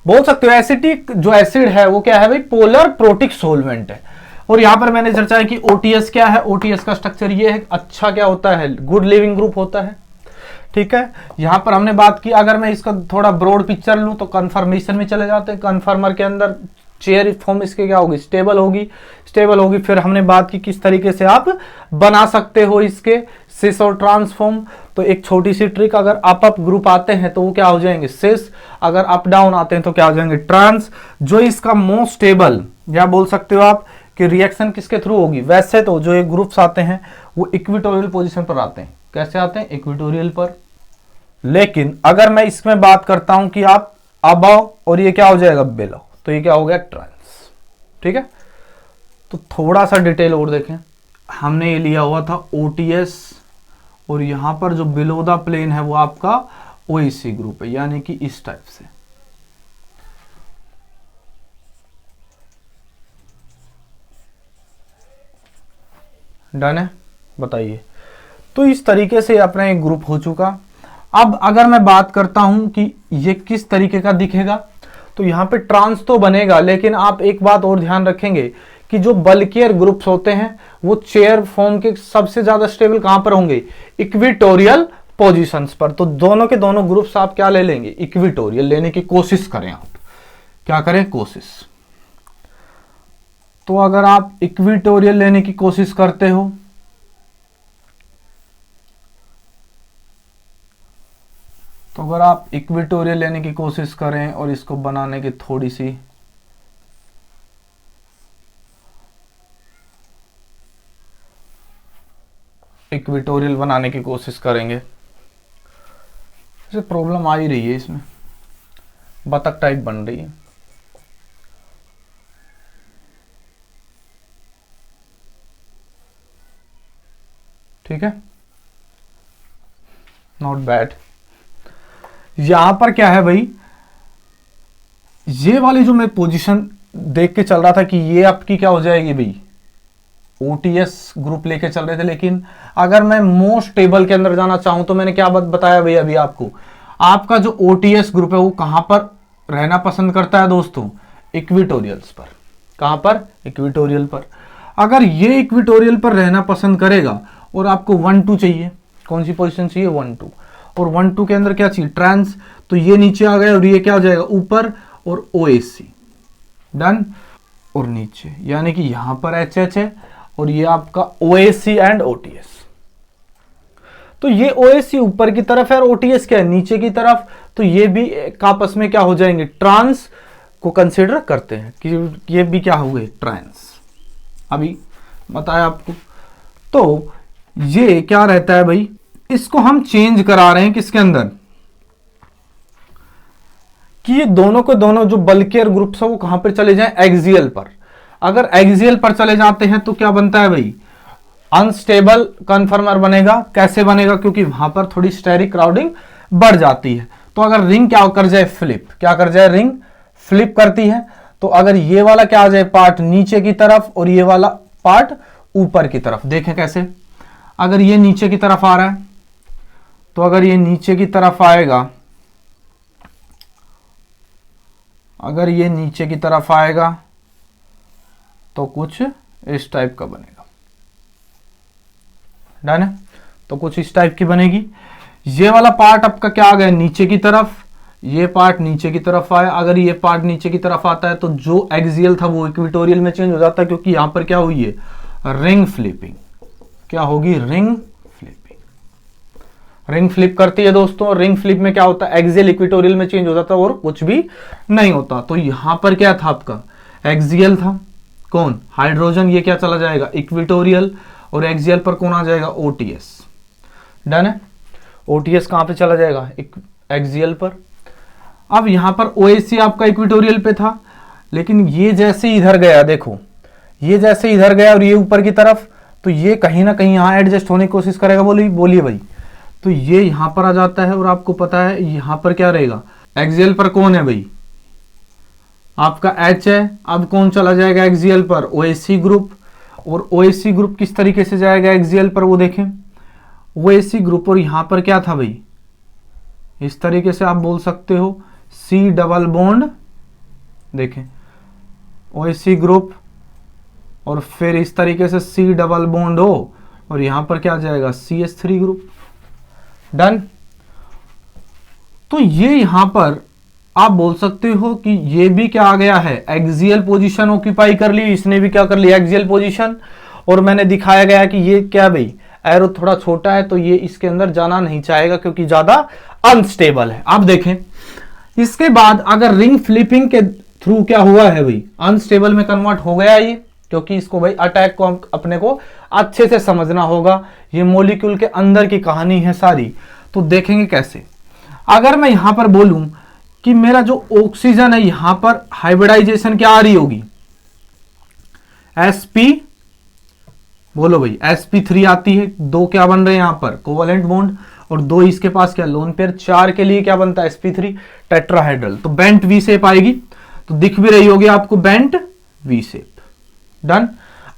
Speaker 2: बोल सकते हो। एसिटिक जो एसिड है वो क्या है भाई, पोलर प्रोटिक सोलवेंट है। और यहां पर मैंने चर्चा है कि ओटीएस क्या है, ओटीएस का स्ट्रक्चर ये है, अच्छा क्या होता है, गुड लिविंग ग्रुप होता है, ठीक है। यहां पर हमने बात की, अगर मैं इसका थोड़ा ब्रॉड पिक्चर लूं तो कन्फर्मेशन में चले जाते हैं। कन्फर्मर के अंदर चेयर फॉर्म इसके क्या होगी, स्टेबल होगी, स्टेबल होगी। फिर हमने बात की किस तरीके से आप बना सकते हो इसके सिस और ट्रांसफॉर्म। तो एक छोटी सी ट्रिक, अगर अप ग्रुप आते हैं तो वो क्या हो जाएंगे, सिस, अगर अप डाउन आते हैं तो क्या हो जाएंगे, ट्रांस। जो इसका मोस्ट स्टेबल, या बोल सकते हो आप कि रिएक्शन किसके थ्रू होगी, वैसे तो जो ये ग्रुप्स आते हैं वो इक्विटोरियल पोजीशन पर आते हैं। कैसे आते हैं, इक्विटोरियल पर। लेकिन अगर मैं इसमें बात करता हूं कि आप अबव और ये क्या हो जाएगा, बिलो, तो ये क्या हो गया, ट्रांस, ठीक है। तो थोड़ा सा डिटेल और देखें, हमने ये लिया हुआ था ओटीएस और यहां पर जो बिलो द प्लेन है वो आपका ओएसी ग्रुप है, यानी कि इस टाइप से। डन है, बताइए। तो इस तरीके से अपना एक ग्रुप हो चुका। अब अगर मैं बात करता हूं कि ये किस तरीके का दिखेगा, तो यहां पे ट्रांस तो बनेगा, लेकिन आप एक बात और ध्यान रखेंगे कि जो बल्कियर ग्रुप्स होते हैं वो चेयर फॉर्म के सबसे ज्यादा स्टेबल कहां पर होंगे, इक्विटोरियल पोजीशंस पर। तो दोनों के दोनों ग्रुप्स आप क्या ले लेंगे, इक्विटोरियल लेने की कोशिश करें, आप क्या करें, कोशिश। तो अगर आप इक्विटोरियल लेने की कोशिश करते हो तो अगर आप इक्विटोरियल लेने की कोशिश करें और इसको बनाने की थोड़ी सी इक्विटोरियल बनाने की कोशिश करेंगे, इसे प्रॉब्लम आ ही रही है, इसमें बतख टाइप बन रही है, ठीक है, नॉट बैड। यहां पर क्या है भाई, ये वाली जो मैं पोजीशन देख के चल रहा था कि ये आपकी क्या हो जाएगी भाई, OTS ग्रुप लेके चल रहे थे। लेकिन अगर मैं मोस्ट टेबल के अंदर जाना चाहूं तो मैंने क्या बताया भाई अभी आपको, आपका जो OTS ग्रुप है वो कहां पर रहना पसंद करता है दोस्तों, इक्विटोरियल्स पर। कहां पर, इक्विटोरियल पर। अगर ये इक्विटोरियल पर रहना पसंद करेगा और आपको 1-2 चाहिए, कौन सी पोजीशन चाहिए, 1-2, और 1-2 के अंदर क्या चाहिए, ट्रांस, तो ये नीचे आ गया और ये क्या हो जाएगा ऊपर, और OAC डन, और नीचे यानी कि यहां पर HH है और ये आपका OAC एंड OTS। तो ये OAC ऊपर की तरफ है और OTS क्या है, नीचे की तरफ। तो ये भी आपस में क्या हो जाएंगे, ट्रांस को कंसीडर करते हैं कि ये भी क्या हुए, ट्रांस। अभी बताया आपको। तो ये क्या रहता है भाई, इसको हम चेंज करा रहे हैं किसके अंदर, कि ये दोनों के दोनों जो बल्कियर ग्रुप्स है वो कहां पर चले जाएं, एक्सियल पर। अगर एक्सियल पर चले जाते हैं तो क्या बनता है भाई, अनस्टेबल कन्फर्मर बनेगा। कैसे बनेगा, क्योंकि वहां पर थोड़ी स्टेरिक क्राउडिंग बढ़ जाती है। तो अगर रिंग क्या कर जाए, फ्लिप, क्या कर जाए, रिंग फ्लिप करती है। तो अगर ये वाला क्या आ जाए पार्ट नीचे की तरफ और ये वाला पार्ट ऊपर की तरफ, देखें कैसे, अगर ये नीचे की तरफ आ रहा है तो अगर ये नीचे की तरफ आएगा, अगर ये नीचे की तरफ आएगा तो कुछ इस टाइप का बनेगा, डन है। तो कुछ इस टाइप की बनेगी। ये वाला पार्ट आपका क्या आ गया, नीचे की तरफ, ये पार्ट नीचे की तरफ आया। अगर ये पार्ट नीचे की तरफ आता है तो जो एक्सियल था वो इक्विटोरियल में चेंज हो जाता है, क्योंकि यहां पर क्या हुई है, रिंग फ्लिपिंग। क्या होगी, रिंग फ्लिपिंग। रिंग फ्लिप करती है दोस्तों। रिंग फ्लिप में क्या होता है, एक्सियल इक्विटोरियल में चेंज हो जाता है और कुछ भी नहीं होता। तो यहां पर क्या था आपका, एक्सियल था, कौन, हाइड्रोजन, ये क्या चला जाएगा, इक्विटोरियल, और एक्सियल पर कौन आ जाएगा, OTS। डन है। OTS कहां पे चला जाएगा, एक्सियल पर। अब यहां पर OAC आपका इक्विटोरियल पे था, लेकिन ये जैसे इधर गया, देखो ये जैसे इधर गया और ये ऊपर की तरफ, तो ये कहीं ना कहीं यहां एडजस्ट होने की कोशिश करेगा, बोलिए भाई। तो ये यहां पर आ जाता है और आपको पता है यहां पर क्या रहेगा, एक्सियल पर कौन है भाई, आपका H है। अब कौन चला जाएगा एक्सियल पर, OAC ग्रुप। और OAC ग्रुप किस तरीके से जाएगा एक्सियल पर, वो देखें, OAC ग्रुप, और यहां पर क्या था भाई, इस तरीके से आप बोल सकते हो C डबल बॉन्ड, देखें OAC ग्रुप, और फिर इस तरीके से C डबल बॉन्ड हो, और यहां पर क्या आ जाएगा, CH3 ग्रुप। डन। तो ये यहां पर आप बोल सकते हो कि ये भी क्या आ गया है, एक्सियल पोजीशन ऑक्यूपाई कर ली, इसने भी क्या कर लिया, एक्सियल पोजीशन। और मैंने दिखाया गया कि ये क्या भाई, एरो थोड़ा छोटा है तो ये इसके अंदर जाना नहीं चाहेगा क्योंकि ज्यादा अनस्टेबल है। अब देखें इसके बाद अगर रिंग फ्लिपिंग के थ्रू क्या हुआ है भाई, अनस्टेबल में कन्वर्ट हो गया ये, क्योंकि इसको भाई अटैक को अपने को अच्छे से समझना होगा। ये मॉलिक्यूल के अंदर की कहानी है सारी। तो देखेंगे कैसे, अगर मैं यहां पर बोलूं कि मेरा जो ऑक्सीजन है यहां पर हाइब्रिडाइजेशन क्या आ रही होगी, sp, बोलो भाई, sp3 आती है। दो क्या बन रहे हैं यहां पर, कोवलेंट बॉन्ड, और दो इसके पास क्या, लोन पेयर। 4 के लिए क्या बनता है, sp3 टेट्राहाइड्रल। तो बेंट वी शेप आएगी, तो दिख भी रही होगी आपको बेंट वी शेप। डन।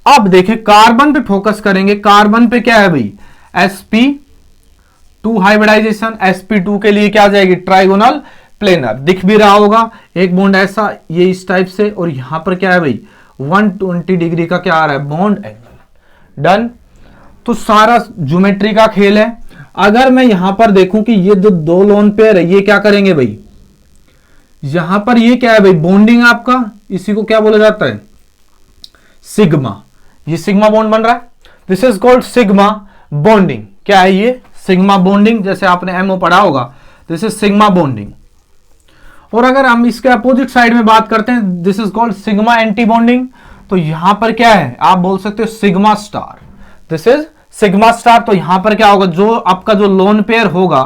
Speaker 2: अब देखें कार्बन पे फोकस करेंगे। कार्बन पे क्या है भाई, sp2 हाइब्रिडाइजेशन। sp2 के लिए क्या आ जाएगी, ट्राइगोनल प्लेनर। दिख भी रहा होगा, एक बॉन्ड ऐसा, ये इस टाइप से, और यहां पर क्या है भाई, 120 डिग्री का क्या आ रहा है, बॉन्ड एंगल। डन। तो सारा ज्योमेट्री का खेल है। अगर मैं यहां पर देखूं कि ये जो दो लोन पेयर है ये क्या करेंगे भाई, यहां पर ये क्या है भाई, बॉन्डिंग आपका, इसी को क्या बोला जाता है, सिग्मा। ये सिग्मा बॉन्ड बन रहा है, this is called sigma bonding. क्या है ये, सिग्मा बॉन्डिंग, जैसे आपने एमओ पढ़ा होगा, दिस इज सिग्मा बॉन्डिंग। और अगर हम इसके अपोजिट साइड में बात करते हैं, this is called sigma anti bonding. तो यहां पर क्या है, आप बोल सकते हो sigma star, this is sigma star. तो यहां पर क्या होगा, जो आपका जो लोन पेयर होगा,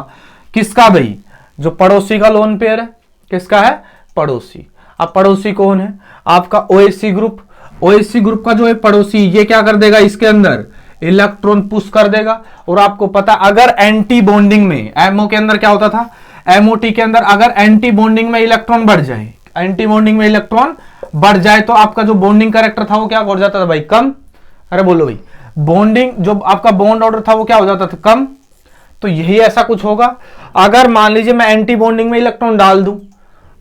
Speaker 2: किसका भाई, जो पड़ोसी का लोन पेयर है, किसका है, पड़ोसी। अब पड़ोसी कौन है, आपका OAC ग्रुप। OAC ग्रुप का जो है पड़ोसी, ये क्या कर देगा, इसके अंदर इलेक्ट्रॉन पुश कर देगा। और आपको पता, अगर एंटी बॉन्डिंग में, एमओ के अंदर क्या होता था, MOT के अंदर अगर एंटी बॉन्डिंग में इलेक्ट्रॉन बढ़ जाए, एंटी बॉन्डिंग में इलेक्ट्रॉन बढ़ जाए तो आपका जो बॉन्डिंग कैरेक्टर था वो क्या हो जाता था भाई, कम। अरे बोलो भाई, बॉन्डिंग जो आपका बॉन्ड ऑर्डर था वो क्या हो जाता था, कम। तो यही ऐसा कुछ होगा। अगर मान लीजिए मैं एंटी बॉन्डिंग में इलेक्ट्रॉन डाल दूं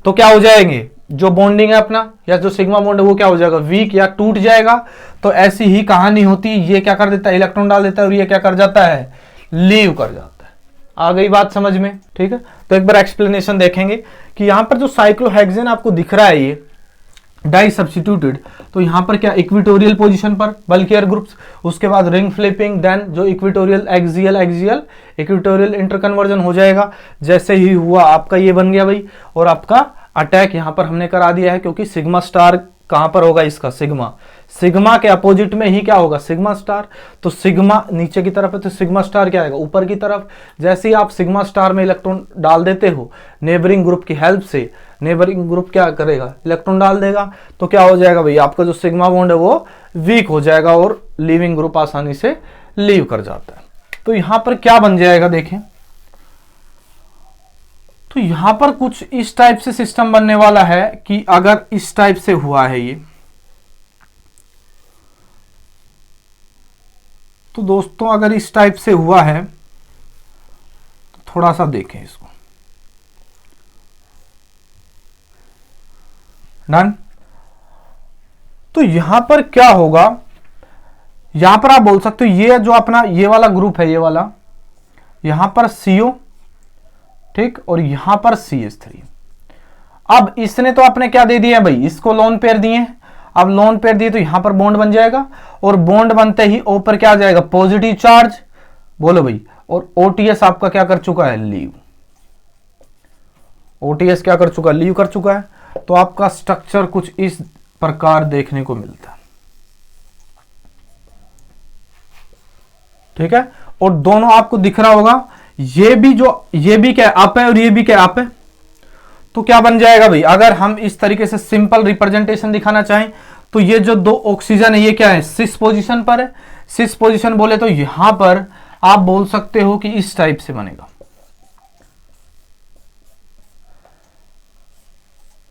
Speaker 2: तो क्या हो जाएंगे, जो बॉन्डिंग है अपना या जो सिग्मा बॉन्ड है वो क्या हो जाएगा, वीक या टूट जाएगा। तो ऐसी ही कहानी होती है, ये क्या कर देता है, इलेक्ट्रॉन डाल देता है और ये क्या कर जाता है, लीव कर जाता है। आ गई बात समझ में, ठीक है। तो एक बार एक्सप्लेनेशन देखेंगे कि यहां पर जो साइक्लोहेक्सेन आपको दिख रहा है ये डाई सब्स्टिट्यूटेड, तो यहां पर क्या इक्विटोरियल पोजीशन पर बल्कियर ग्रुप्स, उसके बाद रिंग फ्लिपिंग, देन जो equatorial axial axial equatorial interconversion हो जाएगा। जैसे ही हुआ आपका ये बन गया भाई, और आपका अटैक यहां पर हमने करा दिया है, क्योंकि सिग्मा स्टार कहां पर होगा इसका, सिग्मा, सिग्मा के अपोजिट में ही क्या होगा, सिग्मा स्टार। तो सिग्मा नीचे की तरफ है तो सिग्मा स्टार क्या आएगा, ऊपर की तरफ। जैसे ही आप सिग्मा स्टार में इलेक्ट्रॉन डाल देते हो नेबरिंग ग्रुप की हेल्प से, नेबरिंग ग्रुप क्या करेगा, इलेक्ट्रॉन डाल देगा। तो क्या हो जाएगा भाई, आपका जो सिग्मा बॉन्ड है वो वीक हो जाएगा और लीविंग ग्रुप आसानी से लीव कर जाता है। तो यहां पर क्या बन जाएगा देखें, तो यहां पर कुछ इस टाइप से सिस्टम बनने वाला है कि अगर इस टाइप से हुआ है ये, तो दोस्तों अगर इस टाइप से हुआ है तो थोड़ा सा देखें इसको, डन। तो यहां पर क्या होगा, यहां पर आप बोल सकते हो ये जो अपना ये वाला ग्रुप है, ये वाला यहां पर CO, ठीक, और यहां पर CH3। अब इसने तो अपने क्या दे दिए भाई, इसको लोन पेयर दिए। अब लोन पेयर दिए तो यहां पर बॉन्ड बन जाएगा, और बॉन्ड बनते ही O पर क्या आ जाएगा, पॉजिटिव चार्ज, बोलो भाई। और OTS आपका क्या कर चुका है, लीव। OTS क्या कर चुका है, लीव कर चुका है। तो आपका स्ट्रक्चर कुछ इस प्रकार देखने को मिलता है, ठीक है। और दोनों आपको दिख रहा होगा, ये भी क्या अप है और ये भी क्या अप है। तो क्या बन जाएगा भाई, अगर हम इस तरीके से सिंपल रिप्रेजेंटेशन दिखाना चाहें तो ये जो दो ऑक्सीजन है ये क्या है, सिस पोजीशन पर है। सिस पोजीशन बोले तो यहां पर आप बोल सकते हो कि इस टाइप से बनेगा,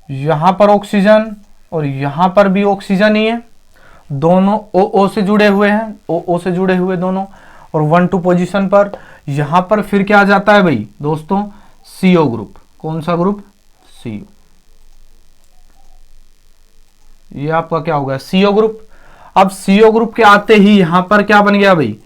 Speaker 2: यहां पर ऑक्सीजन और यहां पर भी ऑक्सीजन ही है, दोनों ओ से जुड़े हुए हैं, ओ से जुड़े हुए दोनों, और 1-2 पोजीशन पर। यहां पर फिर क्या आ जाता है भाई दोस्तों, CO ग्रुप। कौन सा ग्रुप, CO। ये आपका क्या होगा, CO ग्रुप। अब CO ग्रुप के आते ही यहां पर क्या बन गया भाई,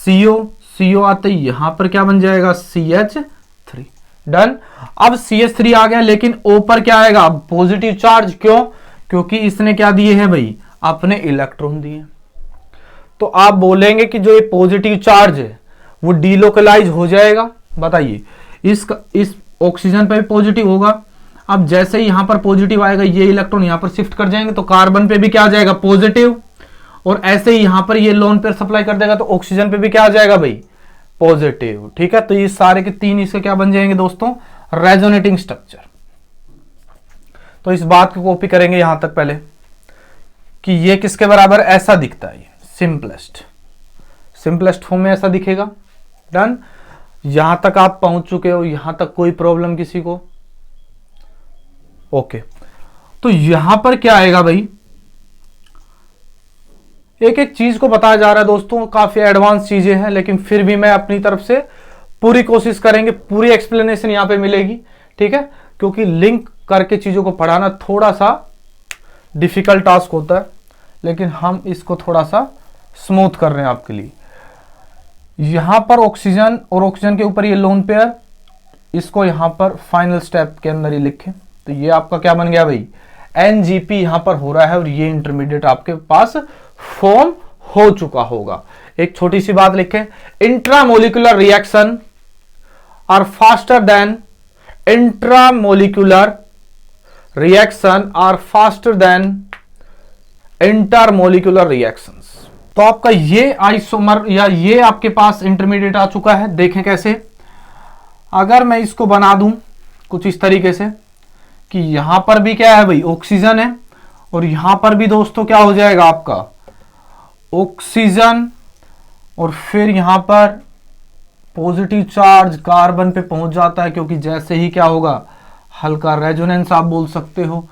Speaker 2: CO आते ही यहां पर क्या बन जाएगा, CH3, डन। अब CH3 आ गया, लेकिन O पर क्या आएगा, पॉजिटिव चार्ज। क्यों, क्योंकि इसने क्या दिए हैं भाई, अपने इलेक्ट्रॉन दिए। तो आप बोलेंगे कि जो ये पॉजिटिव चार्ज है वो डीलोकलाइज हो जाएगा। बताइए, इस ऑक्सीजन पे भी पॉजिटिव होगा। अब जैसे ही यहां पर पॉजिटिव आएगा, ये इलेक्ट्रॉन यहां पर शिफ्ट कर जाएंगे, तो कार्बन पे भी क्या आ जाएगा, पॉजिटिव। और ऐसे ही यहां पर ये लोन पेयर सप्लाई कर देगा तो ऑक्सीजन पे भी क्या आ जाएगा भाई, पॉजिटिव, ठीक है। तो ये सारे के तीन इसके क्या बन जाएंगे दोस्तों, रेजोनेटिंग स्ट्रक्चर। तो इस बात को कॉपी करेंगे यहां तक पहले कि ये किसके बराबर, ऐसा दिखता है, सिंपलेस्ट फॉर्म में ऐसा दिखेगा, डन। यहां तक आप पहुंच चुके हो, यहां तक कोई प्रॉब्लम किसी को, ओके। तो यहां पर क्या आएगा भाई, एक एक चीज को बताया जा रहा है दोस्तों, काफी एडवांस चीजें हैं, लेकिन फिर भी मैं अपनी तरफ से पूरी कोशिश करेंगे, पूरी एक्सप्लेनेशन यहां पे मिलेगी, ठीक है। क्योंकि लिंक करके चीजों को पढ़ाना थोड़ा सा डिफिकल्ट टास्क होता है, लेकिन हम इसको थोड़ा सा स्मूथ कर रहे हैं आपके लिए। यहां पर ऑक्सीजन और ऑक्सीजन के ऊपर ये लोन पेयर, इसको यहां पर फाइनल स्टेप के अंदर ही लिखें। तो ये आपका क्या बन गया भाई, NGP यहां पर हो रहा है, और ये इंटरमीडिएट आपके पास फॉर्म हो चुका होगा। एक छोटी सी बात लिखें, intramolecular reaction are faster than intramolecular reaction are faster than intermolecular reactions. तो आपका ये आइसोमर या ये आपके पास इंटरमीडिएट आ चुका है। देखें कैसे, अगर मैं इसको बना दूं कुछ इस तरीके से कि यहां पर भी क्या है भाई, ऑक्सीजन है, और यहां पर भी दोस्तों क्या हो जाएगा आपका, ऑक्सीजन, और फिर यहां पर पॉजिटिव चार्ज कार्बन पे पहुंच जाता है, क्योंकि जैसे ही क्या होगा, हल्का रेजोनेंस आप बोल सकते हो,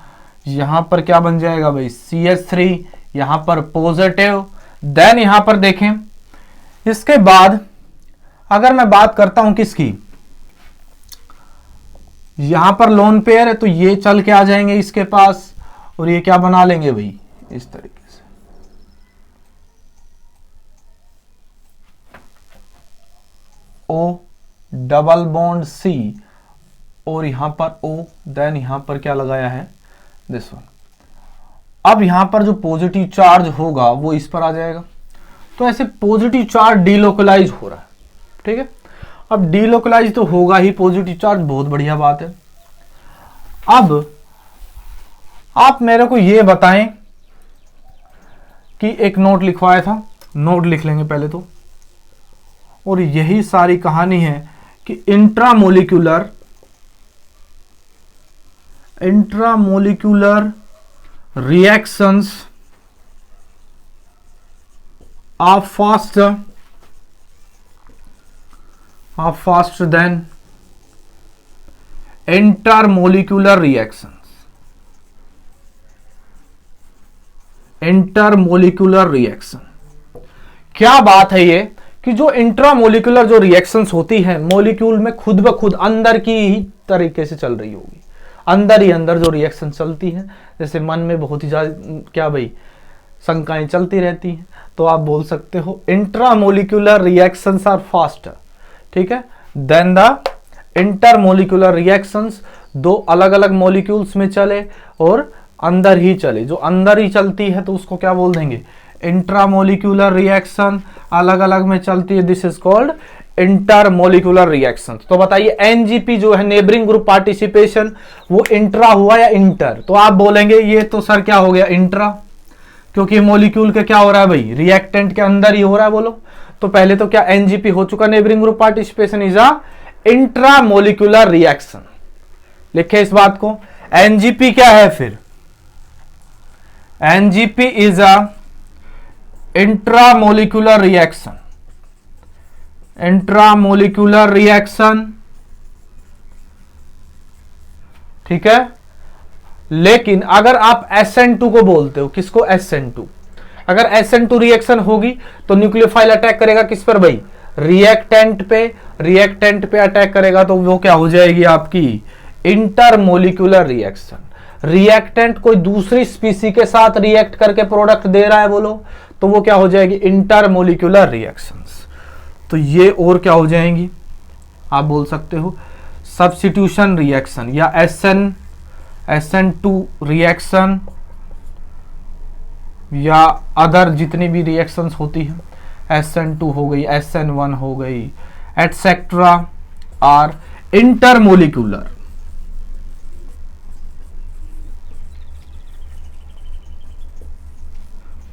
Speaker 2: यहां पर क्या बन जाएगा भाई, CH3, यहां पर पॉजिटिव। देन यहां पर देखें, इसके बाद अगर मैं बात करता हूं किसकी, यहां पर लोन पेयर है तो ये चल के आ जाएंगे इसके पास, और ये क्या बना लेंगे भाई, इस तरीके से। O डबल बॉन्ड C, और यहां पर O, देन यहां पर क्या लगाया है, दिस वन। अब यहां पर जो पॉजिटिव चार्ज होगा वो इस पर आ जाएगा, तो ऐसे पॉजिटिव चार्ज डीलोकलाइज हो रहा है, ठीक है। अब डीलोकलाइज तो होगा ही पॉजिटिव चार्ज, बहुत बढ़िया बात है। अब आप मेरे को ये बताएं कि एक नोट लिखवाया था, नोट लिख लेंगे पहले तो, और यही सारी कहानी है कि intramolecular reactions are faster than intermolecular reactions. Intermolecular reaction, क्या बात है ये कि जो इंट्रामोलिकुलर जो रिएक्शंस होती है मोलिक्यूल में खुद ब खुद अंदर की ही तरीके से चल रही होगी, अंदर ही अंदर जो रिएक्शन चलती है, जैसे मन में बहुत ही ज्यादा क्या भाई शंकाएं चलती रहती हैं, तो आप बोल सकते हो इंट्रामोलिकुलर रिएक्शंस आर फास्टर, ठीक है, देन द इंटरमोलिकुलर रिएक्शंस। दो अलग अलग मॉलिक्यूल्स में चले और अंदर ही चले, जो अंदर ही चलती है तो उसको क्या बोल देंगे, इंट्रामोलिकुलर रिएक्शन। अलग अलग में चलती है, this is called intermolecular reaction. तो बताइए एनजीपी जो है नेबरिंग ग्रुप पार्टिसिपेशन, वो इंट्रा हुआ या इंटर, तो आप बोलेंगे ये तो सर क्या हो गया, इंट्रा, क्योंकि मॉलिक्यूल के क्या हो रहा है भाई, रिएक्टेंट के अंदर ही हो रहा है। बोलो तो पहले तो क्या एनजीपी हो चुका, neighbouring group participation is a intramolecular reaction. लिखे इस बात को, एनजीपी क्या है फिर, NGP is a intramolecular reaction, intramolecular reaction, ठीक है। लेकिन अगर आप SN2 को बोलते हो, किसको, SN2, अगर SN2 रिएक्शन होगी तो न्यूक्लियोफाइल अटैक करेगा किस पर भाई, रिएक्टेंट पे, रिएक्टेंट पे अटैक करेगा तो वो क्या हो जाएगी आपकी इंटरमोलिकुलर रिएक्शन। रिएक्टेंट कोई दूसरी स्पीसी के साथ रिएक्ट करके प्रोडक्ट दे रहा है बोलो, तो वो क्या हो जाएगी इंटरमोलिकुलर रिएक्शंस। तो ये और क्या हो जाएंगी, आप बोल सकते हो सब्स्टिट्यूशन रिएक्शन या SN2 रिएक्शन, या अदर जितनी भी रिएक्शंस होती हैं, SN2 हो गई, SN1 हो गई, एटसेट्रा, आर इंटरमोलिकुलर।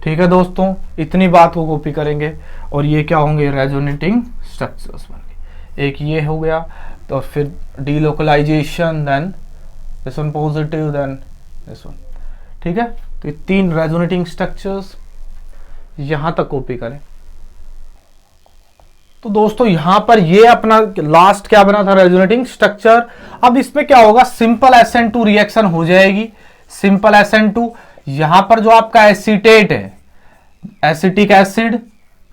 Speaker 2: ठीक है दोस्तों, इतनी बात को कॉपी करेंगे और ये क्या होंगे, रेजोनेटिंग स्ट्रक्चर्स बन गए। एक ये हो गया, तो फिर delocalisation, then this one positive, then this one, ठीक है। तो ये तीन रेजोनेटिंग स्ट्रक्चर्स यहां तक कॉपी करें। तो दोस्तों यहां पर ये अपना लास्ट क्या बना था, रेजोनेटिंग स्ट्रक्चर। अब इसमें क्या होगा, सिंपल SN2 रिएक्शन हो जाएगी, सिंपल SN2। यहां पर जो आपका एसीटेट है, एसिटिक एसिड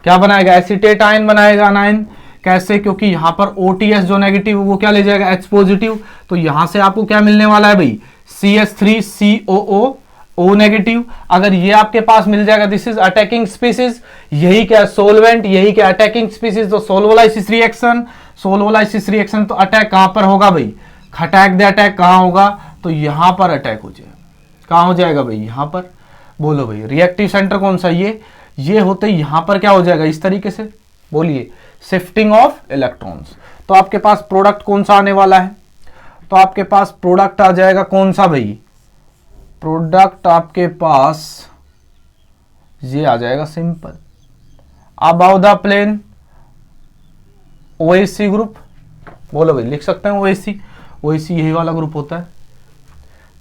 Speaker 2: क्या बनाएगा, एसीटेट आयन बनाएगा, अनायन कैसे, क्योंकि यहां पर OTS जो नेगेटिव वो क्या ले जाएगा, H पॉजिटिव। तो यहां से आपको क्या मिलने वाला है भाई, CH3COO O नेगेटिव। अगर ये आपके पास मिल जाएगा, दिस इज अटैकिंग स्पीसीज, यही क्या सोलवेंट, यही क्या अटैकिंग स्पीसीज। तो सोल्वोलाइसिस रिएक्शन, सोल्वोलाइसिस रिएक्शन तो अटैक कहां पर होगा भाई, खटैक द अटैक कहां होगा, तो यहां पर अटैक हो जाएगा। कहां हो जाएगा भाई, यहां पर। बोलो भाई रिएक्टिव सेंटर कौन सा, ये होते यहां पर क्या हो जाएगा, इस तरीके से, बोलिए शिफ्टिंग ऑफ इलेक्ट्रॉन्स। तो आपके पास प्रोडक्ट कौन सा आने वाला है, तो आपके पास प्रोडक्ट आ जाएगा कौन सा भाई, प्रोडक्ट आपके पास ये आ जाएगा simple, above the plane OAC group. बोलो भाई लिख सकते हैं OAC यही वाला ग्रुप होता है,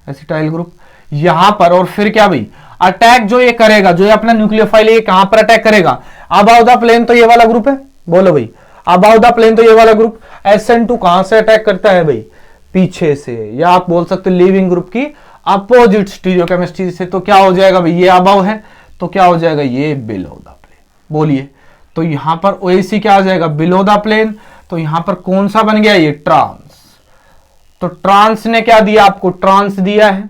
Speaker 2: एसिटाइल ग्रुप यहां पर। और फिर क्या भाई, अटैक जो ये करेगा, जो ये अपना न्यूक्लियोफाइल है, ये कहां पर अटैक करेगा, अबाउ द प्लेन, तो ये वाला ग्रुप है। बोलो भाई अबाउ द प्लेन, तो ये वाला ग्रुप। SN2 कहां से अटैक करता है भाई, पीछे से, या आप बोल सकते हो लीविंग ग्रुप की अपोजिट स्टीरियोकेमिस्ट्री से तो क्या हो जाएगा भाई, ये अबव है तो क्या हो जाएगा, ये बिलो द प्लेन। बोलिए, तो यहां पर ओएसी क्या आ जाएगा, बिलो द प्लेन। तो यहां पर कौन सा बन गया, ये ट्रांस। तो ट्रांस ने क्या दिया आपको, ट्रांस दिया है,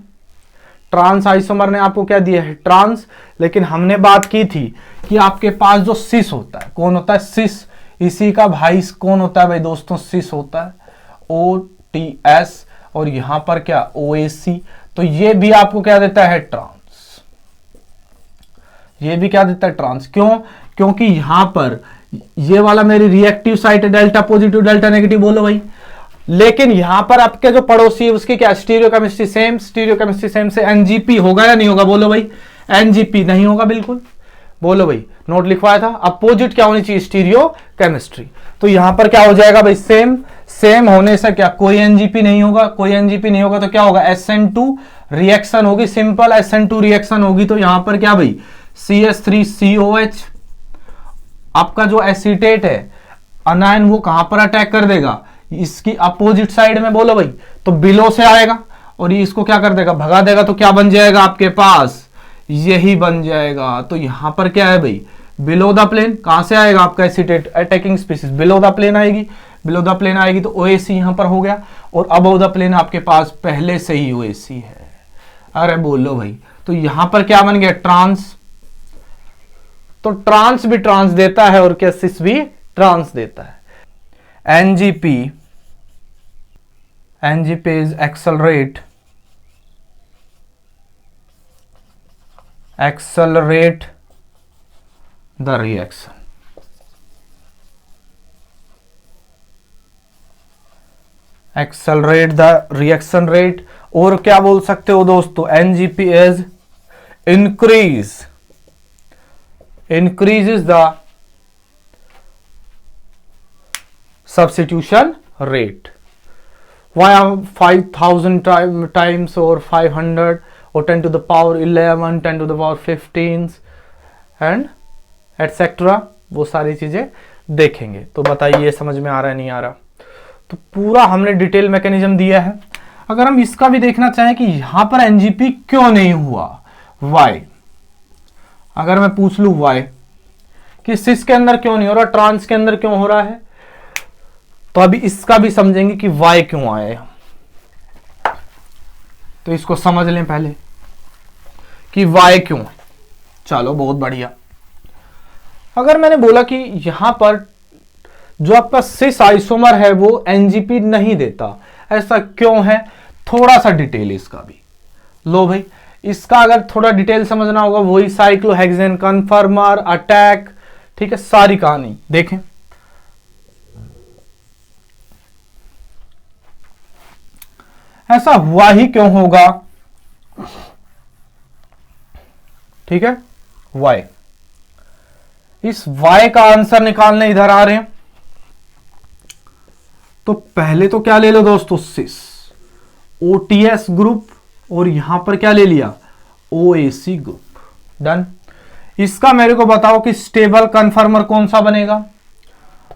Speaker 2: ट्रांस आइसोमर ने आपको क्या दिया है, ट्रांस। लेकिन हमने बात की थी कि आपके पास जो सिस होता है, कौन होता है, सिस, इसी का भाई कौन होता है भाई दोस्तों, सिस होता है, OTS, और यहां पर क्या, OAC। तो ये भी आपको क्या देता है, ट्रांस। ये भी क्या देता है, ट्रांस। क्यों, क्योंकि यहां पर ये वाला मेरी रिएक्टिव साइट है, डेल्टा पॉजिटिव डेल्टा नेगेटिव, बोलो भाई। लेकिन यहां पर आपके जो पड़ोसी है उसकी क्या, स्टीरियोकेमिस्ट्री सेम, स्टीरियोकेमिस्ट्री सेम से एनजीपी होगा या नहीं होगा, बोलो भाई। एनजीपी नहीं होगा, बिल्कुल, बोलो भाई, नोट लिखवाया था। अपोजिट क्या होनी चाहिए, स्टीरियोकेमिस्ट्री। तो यहां पर क्या हो जाएगा भाई, सेम। सेम होने से क्या, कोई एनजीपी नहीं होगा, कोई एनजीपी नहीं होगा तो क्या होगा, SN2 रिएक्शन होगी, सिंपल SN2 रिएक्शन होगी। तो यहां पर क्या भाई, CH3COH, आपका जो एसीटेट है अनायन, वो कहां पर अटैक कर देगा, इसकी अपोजिट साइड में, बोलो भाई। तो बिलो से आएगा और ये इसको क्या कर देगा, भगा देगा। तो क्या बन जाएगा आपके पास, यही बन जाएगा। तो यहां पर क्या है भाई, बिलो द प्लेन। कहां से आएगा आपका acetate, attacking species, below the plane आएगी, बिलो द प्लेन आएगी। तो ओएसी यहां पर हो गया, और अबव द प्लेन आपके पास पहले से ही ओएसी है। अरे बोलो भाई, तो यहां पर क्या बन गया, ट्रांस। तो ट्रांस भी ट्रांस देता है और क्या, सिस भी ट्रांस देता है। NGP, NGP is accelerate the reaction. Accelerate the reaction rate. और क्या बोल सकते हो दोस्तों, NGP is increases the substitution rate. Why 5000 times or 500 or 10 to the power 11, 10 to the power 15 and etc. वो सारी चीजें देखेंगे। तो बताइए समझ में आ रहा है नहीं आ रहा। तो पूरा हमने डिटेल मैकेनिज्म दिया है। अगर हम इसका भी देखना चाहें कि यहां पर एनजीपी क्यों नहीं हुआ, वाई, अगर मैं पूछ लू वाई, कि सिस के अंदर क्यों नहीं हो रहा, ट्रांस के अंदर क्यों हो रहा है, तो अभी इसका भी समझेंगे कि वाई क्यों आया। तो इसको समझ लें पहले कि वाई क्यों। चलो बहुत बढ़िया। अगर मैंने बोला कि यहां पर जो आपका सिस आइसोमर है वो एनजीपी नहीं देता, ऐसा क्यों है, थोड़ा सा डिटेल इसका भी लो भाई। इसका अगर थोड़ा डिटेल समझना होगा, वही साइक्लोहेक्सेन कन्फर्मर अटैक, ठीक है, सारी कहानी देखें। ऐसा हुआ ही क्यों होगा, ठीक है, वाई। इस वाई का आंसर निकालने इधर आ रहे हैं। तो पहले तो क्या ले लो दोस्तों, सिस, ओटीएस ग्रुप, और यहां पर क्या ले लिया, ओएसी ग्रुप। डन। इसका मेरे को बताओ कि स्टेबल कन्फर्मर कौन सा बनेगा।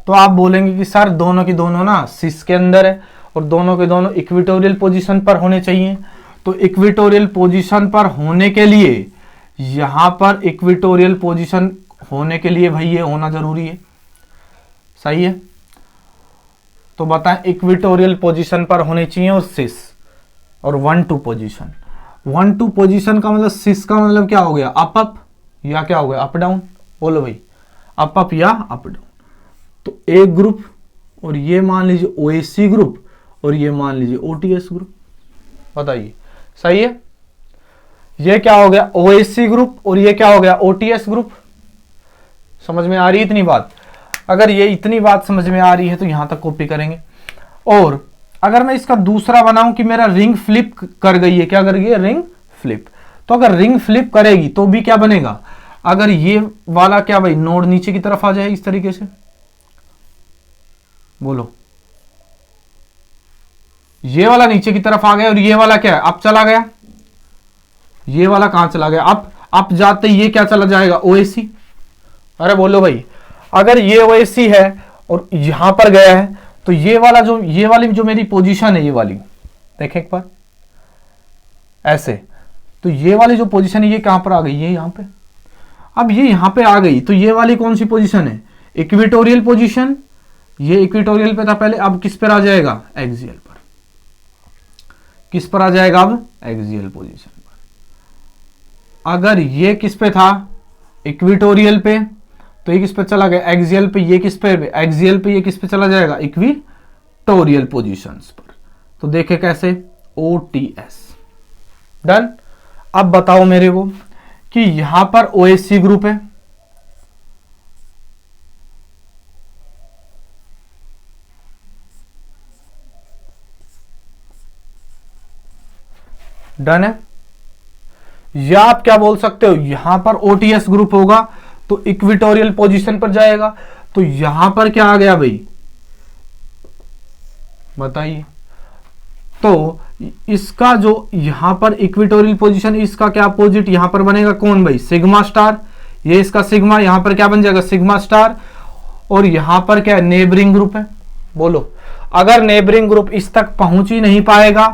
Speaker 2: तो आप बोलेंगे कि सर दोनों की दोनों ना सिस के अंदर है और दोनों के दोनों इक्विटोरियल पोजीशन पर होने चाहिए। तो इक्विटोरियल पोजीशन पर होने के लिए, यहां पर इक्विटोरियल पोजीशन होने के लिए भाई ये होना जरूरी है, सही है। तो बताएं, इक्विटोरियल पोजीशन पर होने चाहिए और सिस, और 1-2 पोजीशन। 1-2 पोजीशन का मतलब, सिस का मतलब क्या हो गया, अप अप, या क्या हो गया अप डाउन, बोलो भाई, अप अप या अप डाउन। तो एक ग्रुप, और ये मान लीजिए ओएसी ग्रुप, और ये मान लीजिए ओटीएस ग्रुप। बताइए सही है। ये क्या हो गया, ओएसी ग्रुप, और ये क्या हो गया, ओटीएस ग्रुप। समझ में आ रही है इतनी बात। अगर ये इतनी बात समझ में आ रही है तो यहां तक कॉपी करेंगे। और अगर मैं इसका दूसरा बनाऊं कि मेरा रिंग फ्लिप कर गई है, क्या कर गई है, रिंग फ्लिप। तो अगर रिंग फ्लिप करेगी तो भी क्या बनेगा, अगर ये वाला क्या भाई नोड नीचे की तरफ आ जाए इस तरीके से, बोलो, ये वाला नीचे की तरफ आ गया और ये वाला क्या है, अप चला गया। ये वाला कहां चला गया, अप जाते ये क्या चला जाएगा, ओएसी। अरे बोलो भाई, अगर ये ओएसी है और यहां पर गया है तो ये वाला जो, ये वाली जो मेरी पोजीशन है, ये वाली देखें एक बार, ऐसे, तो ये वाली जो पोजीशन है ये कहां पर आ गई, ये यहां पे। अब ये यहां पे आ गई तो ये वाली कौन सी पोजीशन है, इक्वेटोरियल पोजीशन। ये इक्वेटोरियल पे था पहले, अब किस पर आ जाएगा, एक्सियल पर। किस पर आ जाएगा अब, एक्सियल पोजीशन पर। अगर ये किस पे था, इक्वेटोरियल पे, तो ये किस पे चला गया, एक्सियल पे। ये किस पे, एक्सियल पे, ये किस पे चला जाएगा, इक्वेटोरियल पोजीशंस पर। तो देखे कैसे, OTS डन। अब बताओ मेरे को कि यहां पर OSC ग्रुप है, डन है। या आप क्या बोल सकते हो, यहां पर OTS ग्रुप होगा तो इक्वेटोरियल पोजीशन पर जाएगा। तो यहां पर क्या आ गया भाई, बताइए। तो इसका जो यहां पर इक्वेटोरियल पोजीशन, इसका क्या अपोजिट यहां पर बनेगा, कौन भाई, सिग्मा स्टार। ये इसका सिग्मा, यहां पर क्या बन जाएगा, सिग्मा स्टार। और यहां पर क्या नेबरिंग ग्रुप है, बोलो। अगर नेबरिंग ग्रुप इस तक पहुंच ही नहीं पाएगा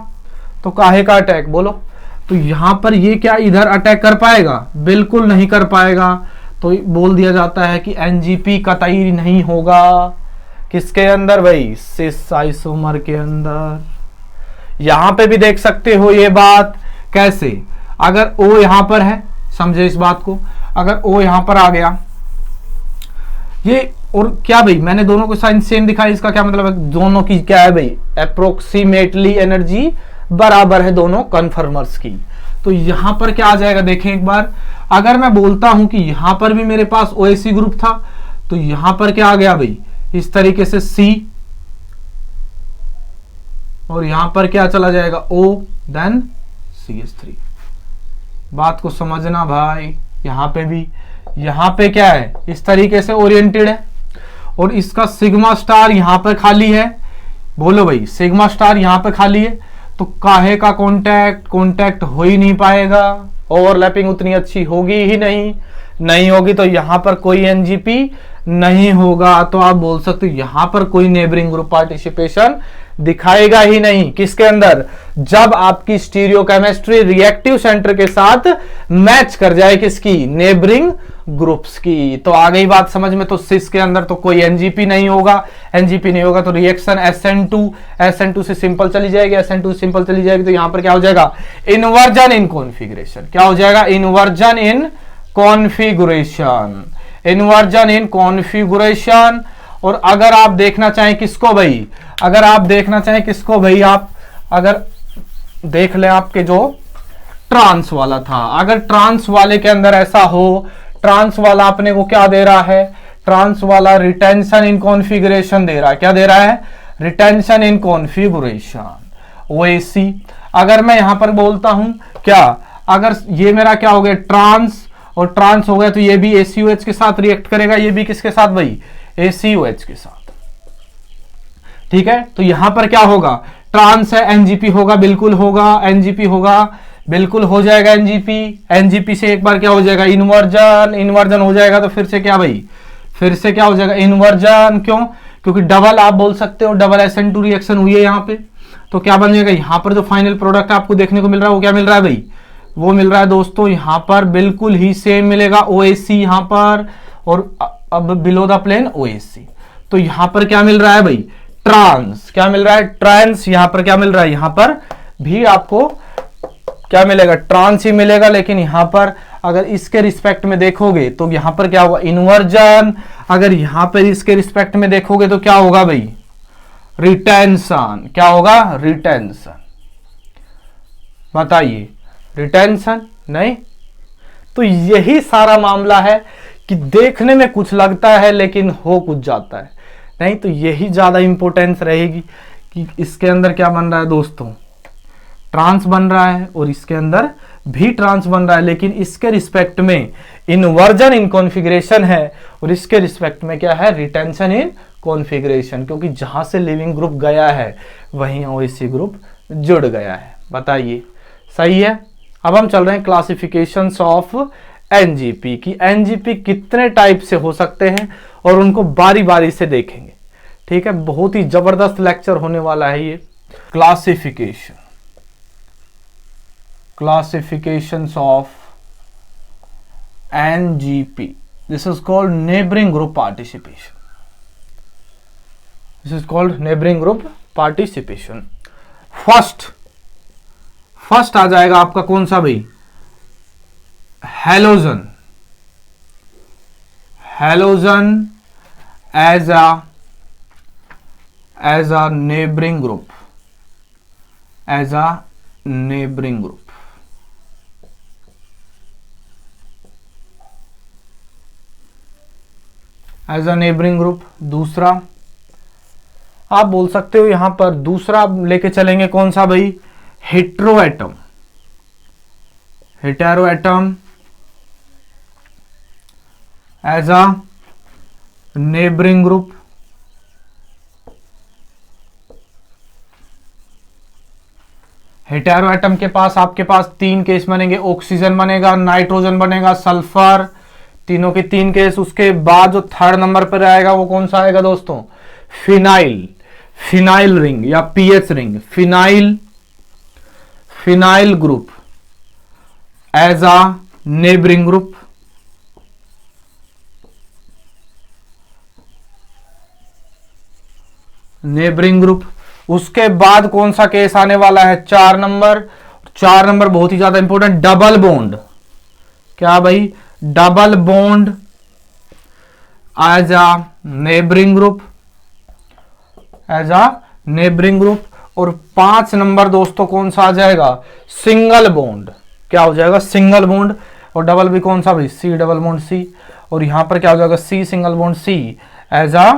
Speaker 2: तो काहे का अटैक, बोलो। तो यहां पर ये क्या इधर अटैक कर पाएगा, बिल्कुल नहीं कर पाएगा। तो बोल दिया जाता है कि NGP कतई नहीं होगा। किसके अंदर भाई, सिस आइसोमर के अंदर। यहां पे भी देख सकते हो ये बात कैसे, अगर O यहां पर है, समझे इस बात को, अगर O यहां पर आ गया ये, और क्या भाई, मैंने दोनों को साइन सेम दिखाया, इसका क्या मतलब है, दोनों की क्या है भाई, अप्रोक्सीमेटली एनर्जी बराबर है दोनों कन्फर्मर्स की। तो यहां पर क्या आ जाएगा, देखें एक बार। अगर मैं बोलता हूं कि यहां पर भी मेरे पास OSC ग्रुप था, तो यहां पर क्या आ गया भाई, इस तरीके से C, और यहां पर क्या चला जाएगा, O, देन CH3। बात को समझना भाई। यहां पे भी, यहां पे क्या है, इस तरीके से ओरिएंटेड है, और इसका सिग्मा स्टार यहां पर खाली है। बोलो भाई, सिग्मा स्टार यहां पे खाली है, तो काहे का कांटेक्ट हो ही नहीं पाएगा, ओवरलैपिंग उतनी अच्छी होगी ही नहीं होगी। तो यहां पर कोई NGP नहीं होगा। तो आप बोल सकते हो यहां पर कोई नेबरिंग ग्रुप पार्टिसिपेशन दिखाएगा ही नहीं। किसके अंदर, जब आपकी स्टीरियो केमिस्ट्री रिएक्टिव सेंटर के साथ मैच कर जाए, किसकी, नेबरिंग ग्रुप्स की। तो आ गई बात समझ में। तो सिस के अंदर तो कोई NGP नहीं होगा, NGP नहीं होगा तो रिएक्शन SN2 से सिंपल चली जाएगी, SN2 सिंपल चली जाएगी। तो यहां पर क्या हो जाएगा, इन्वर्जन इन कॉन्फिगरेशन। क्या हो जाएगा, इन्वर्जन इन कॉन्फिगरेशन, इन्वर्जन इन कॉन्फिगरेशन। और अगर आप देखना चाहें किसको भाई, अगर आप देखना चाहें किसको भाई, आप अगर देख लें आपके जो ट्रांस वाला था, अगर ट्रांस वाले के अंदर ऐसा हो, ट्रांस वाला अपने को क्या दे रहा है, ट्रांस वाला रिटेंशन इन कॉन्फिगरेशन दे रहा है। क्या दे रहा है, रिटेंशन इन कॉन्फिगरेशन, OSC। अगर मैं यहां पर बोलता हूं क्या, अगर ये मेरा क्या हो गया, ट्रांस, और ट्रांस हो गया तो ये भी ACOH के साथ रिएक्ट करेगा, ये भी किसके साथ भाई, ACOH के साथ। ठीक है, तो यहां पर क्या होगा, ट्रांस है, NGP होगा, बिल्कुल होगा, NGP होगा, बिल्कुल हो जाएगा NGP से एक बार क्या हो जाएगा, इन्वर्जन हो जाएगा। तो फिर से क्या भाई, फिर से क्या हो जाएगा, इन्वर्जन। क्यों, क्योंकि डबल आप बोल सकते हो, डबल SN2 रिएक्शन हुई है यहां पे। तो क्या बन जाएगा, यहां पर जो फाइनल प्रोडक्ट आपको देखने को मिल रहा है वो क्या मिल रहा है भाई, वो मिल रहा है दोस्तों यहां पर बिल्कुल ही सेम मिलेगा, OSC यहां पर, और अब बिलो द प्लेन OSC। तो यहां पर क्या मिल रहा है भाई, ट्रांस। क्या मिल रहा है, ट्रांस। यहां पर क्या मिल रहा है, यहां पर भी आपको क्या मिलेगा, ट्रांस ही मिलेगा। लेकिन यहां पर अगर इसके रिस्पेक्ट में देखोगे तो यहां पर क्या होगा, इन्वर्जन। अगर यहां पर इसके रिस्पेक्ट में देखोगे तो क्या होगा भाई, रिटेंशन। क्या होगा, रिटेंशन। बताइए, रिटेंशन नहीं। तो यही सारा मामला है कि देखने में कुछ लगता है लेकिन हो कुछ जाता है नहीं। तो यही ज्यादा इंपॉर्टेंस रहेगी कि इसके अंदर क्या बन रहा है दोस्तों, ट्रांस बन रहा है, और इसके अंदर भी ट्रांस बन रहा है, लेकिन इसके रिस्पेक्ट में इन्वर्जन इन कॉन्फिगरेशन है, और इसके रिस्पेक्ट में क्या है, रिटेंशन इन कॉन्फिगरेशन। क्योंकि जहां से लिविंग ग्रुप गया है वहीं OSC ग्रुप जुड़ गया है। बताइए, सही है। अब हम चल रहे हैं क्लासिफिकेशंस ऑफ NGP की, NGP कितने टाइप से हो सकते हैं और उनको बारी बारी से देखेंगे। ठीक है, बहुत ही जबरदस्त लेक्चर होने वाला है ये। Classification, classifications of NGP. This is called neighboring group participation. This is called neighboring group participation. First आ जाएगा आपका कौन सा भाई, halogen. Halogen as a neighbouring group, as a neighbouring group. As a neighbouring group. दूसरा आप बोल सकते हो यहां पर, दूसरा लेके चलेंगे कौन सा भाई, heteroatom. Heteroatom as a neighbouring group. Heteroatom के पास आपके पास 3 केस बनेंगे, ऑक्सीजन बनेगा, नाइट्रोजन बनेगा, सल्फर, तीनों के 3 केस. उसके बाद जो थर्ड नंबर पर आएगा वो कौन सा आएगा दोस्तों, फिनाइल. फिनाइल रिंग या PH ring. Phenyl group as a neighbouring group. Neighbouring group. उसके बाद कौन सा केस आने वाला है, 4 नंबर. 4 नंबर बहुत ही ज्यादा इंपॉर्टेंट, डबल बॉन्ड. क्या भाई, double bond as a neighbouring group, as a neighbouring group. और 5 नंबर दोस्तों कौन सा आ जाएगा, सिंगल बॉन्ड. क्या हो जाएगा, सिंगल बॉन्ड. और डबल भी कौन सा भाई, सी डबल बॉन्ड सी. और यहां पर क्या हो जाएगा, C single bond C as a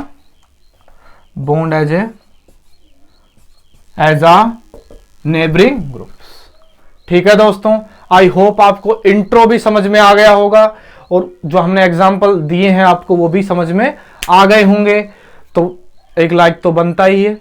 Speaker 2: bond, as a neighbouring groups. ठीक है दोस्तों, आई होप आपको इंट्रो भी समझ में आ गया होगा और जो हमने एग्जाम्पल दिए हैं आपको वो भी समझ में आ गए होंगे. तो एक लाइक तो बनता ही है.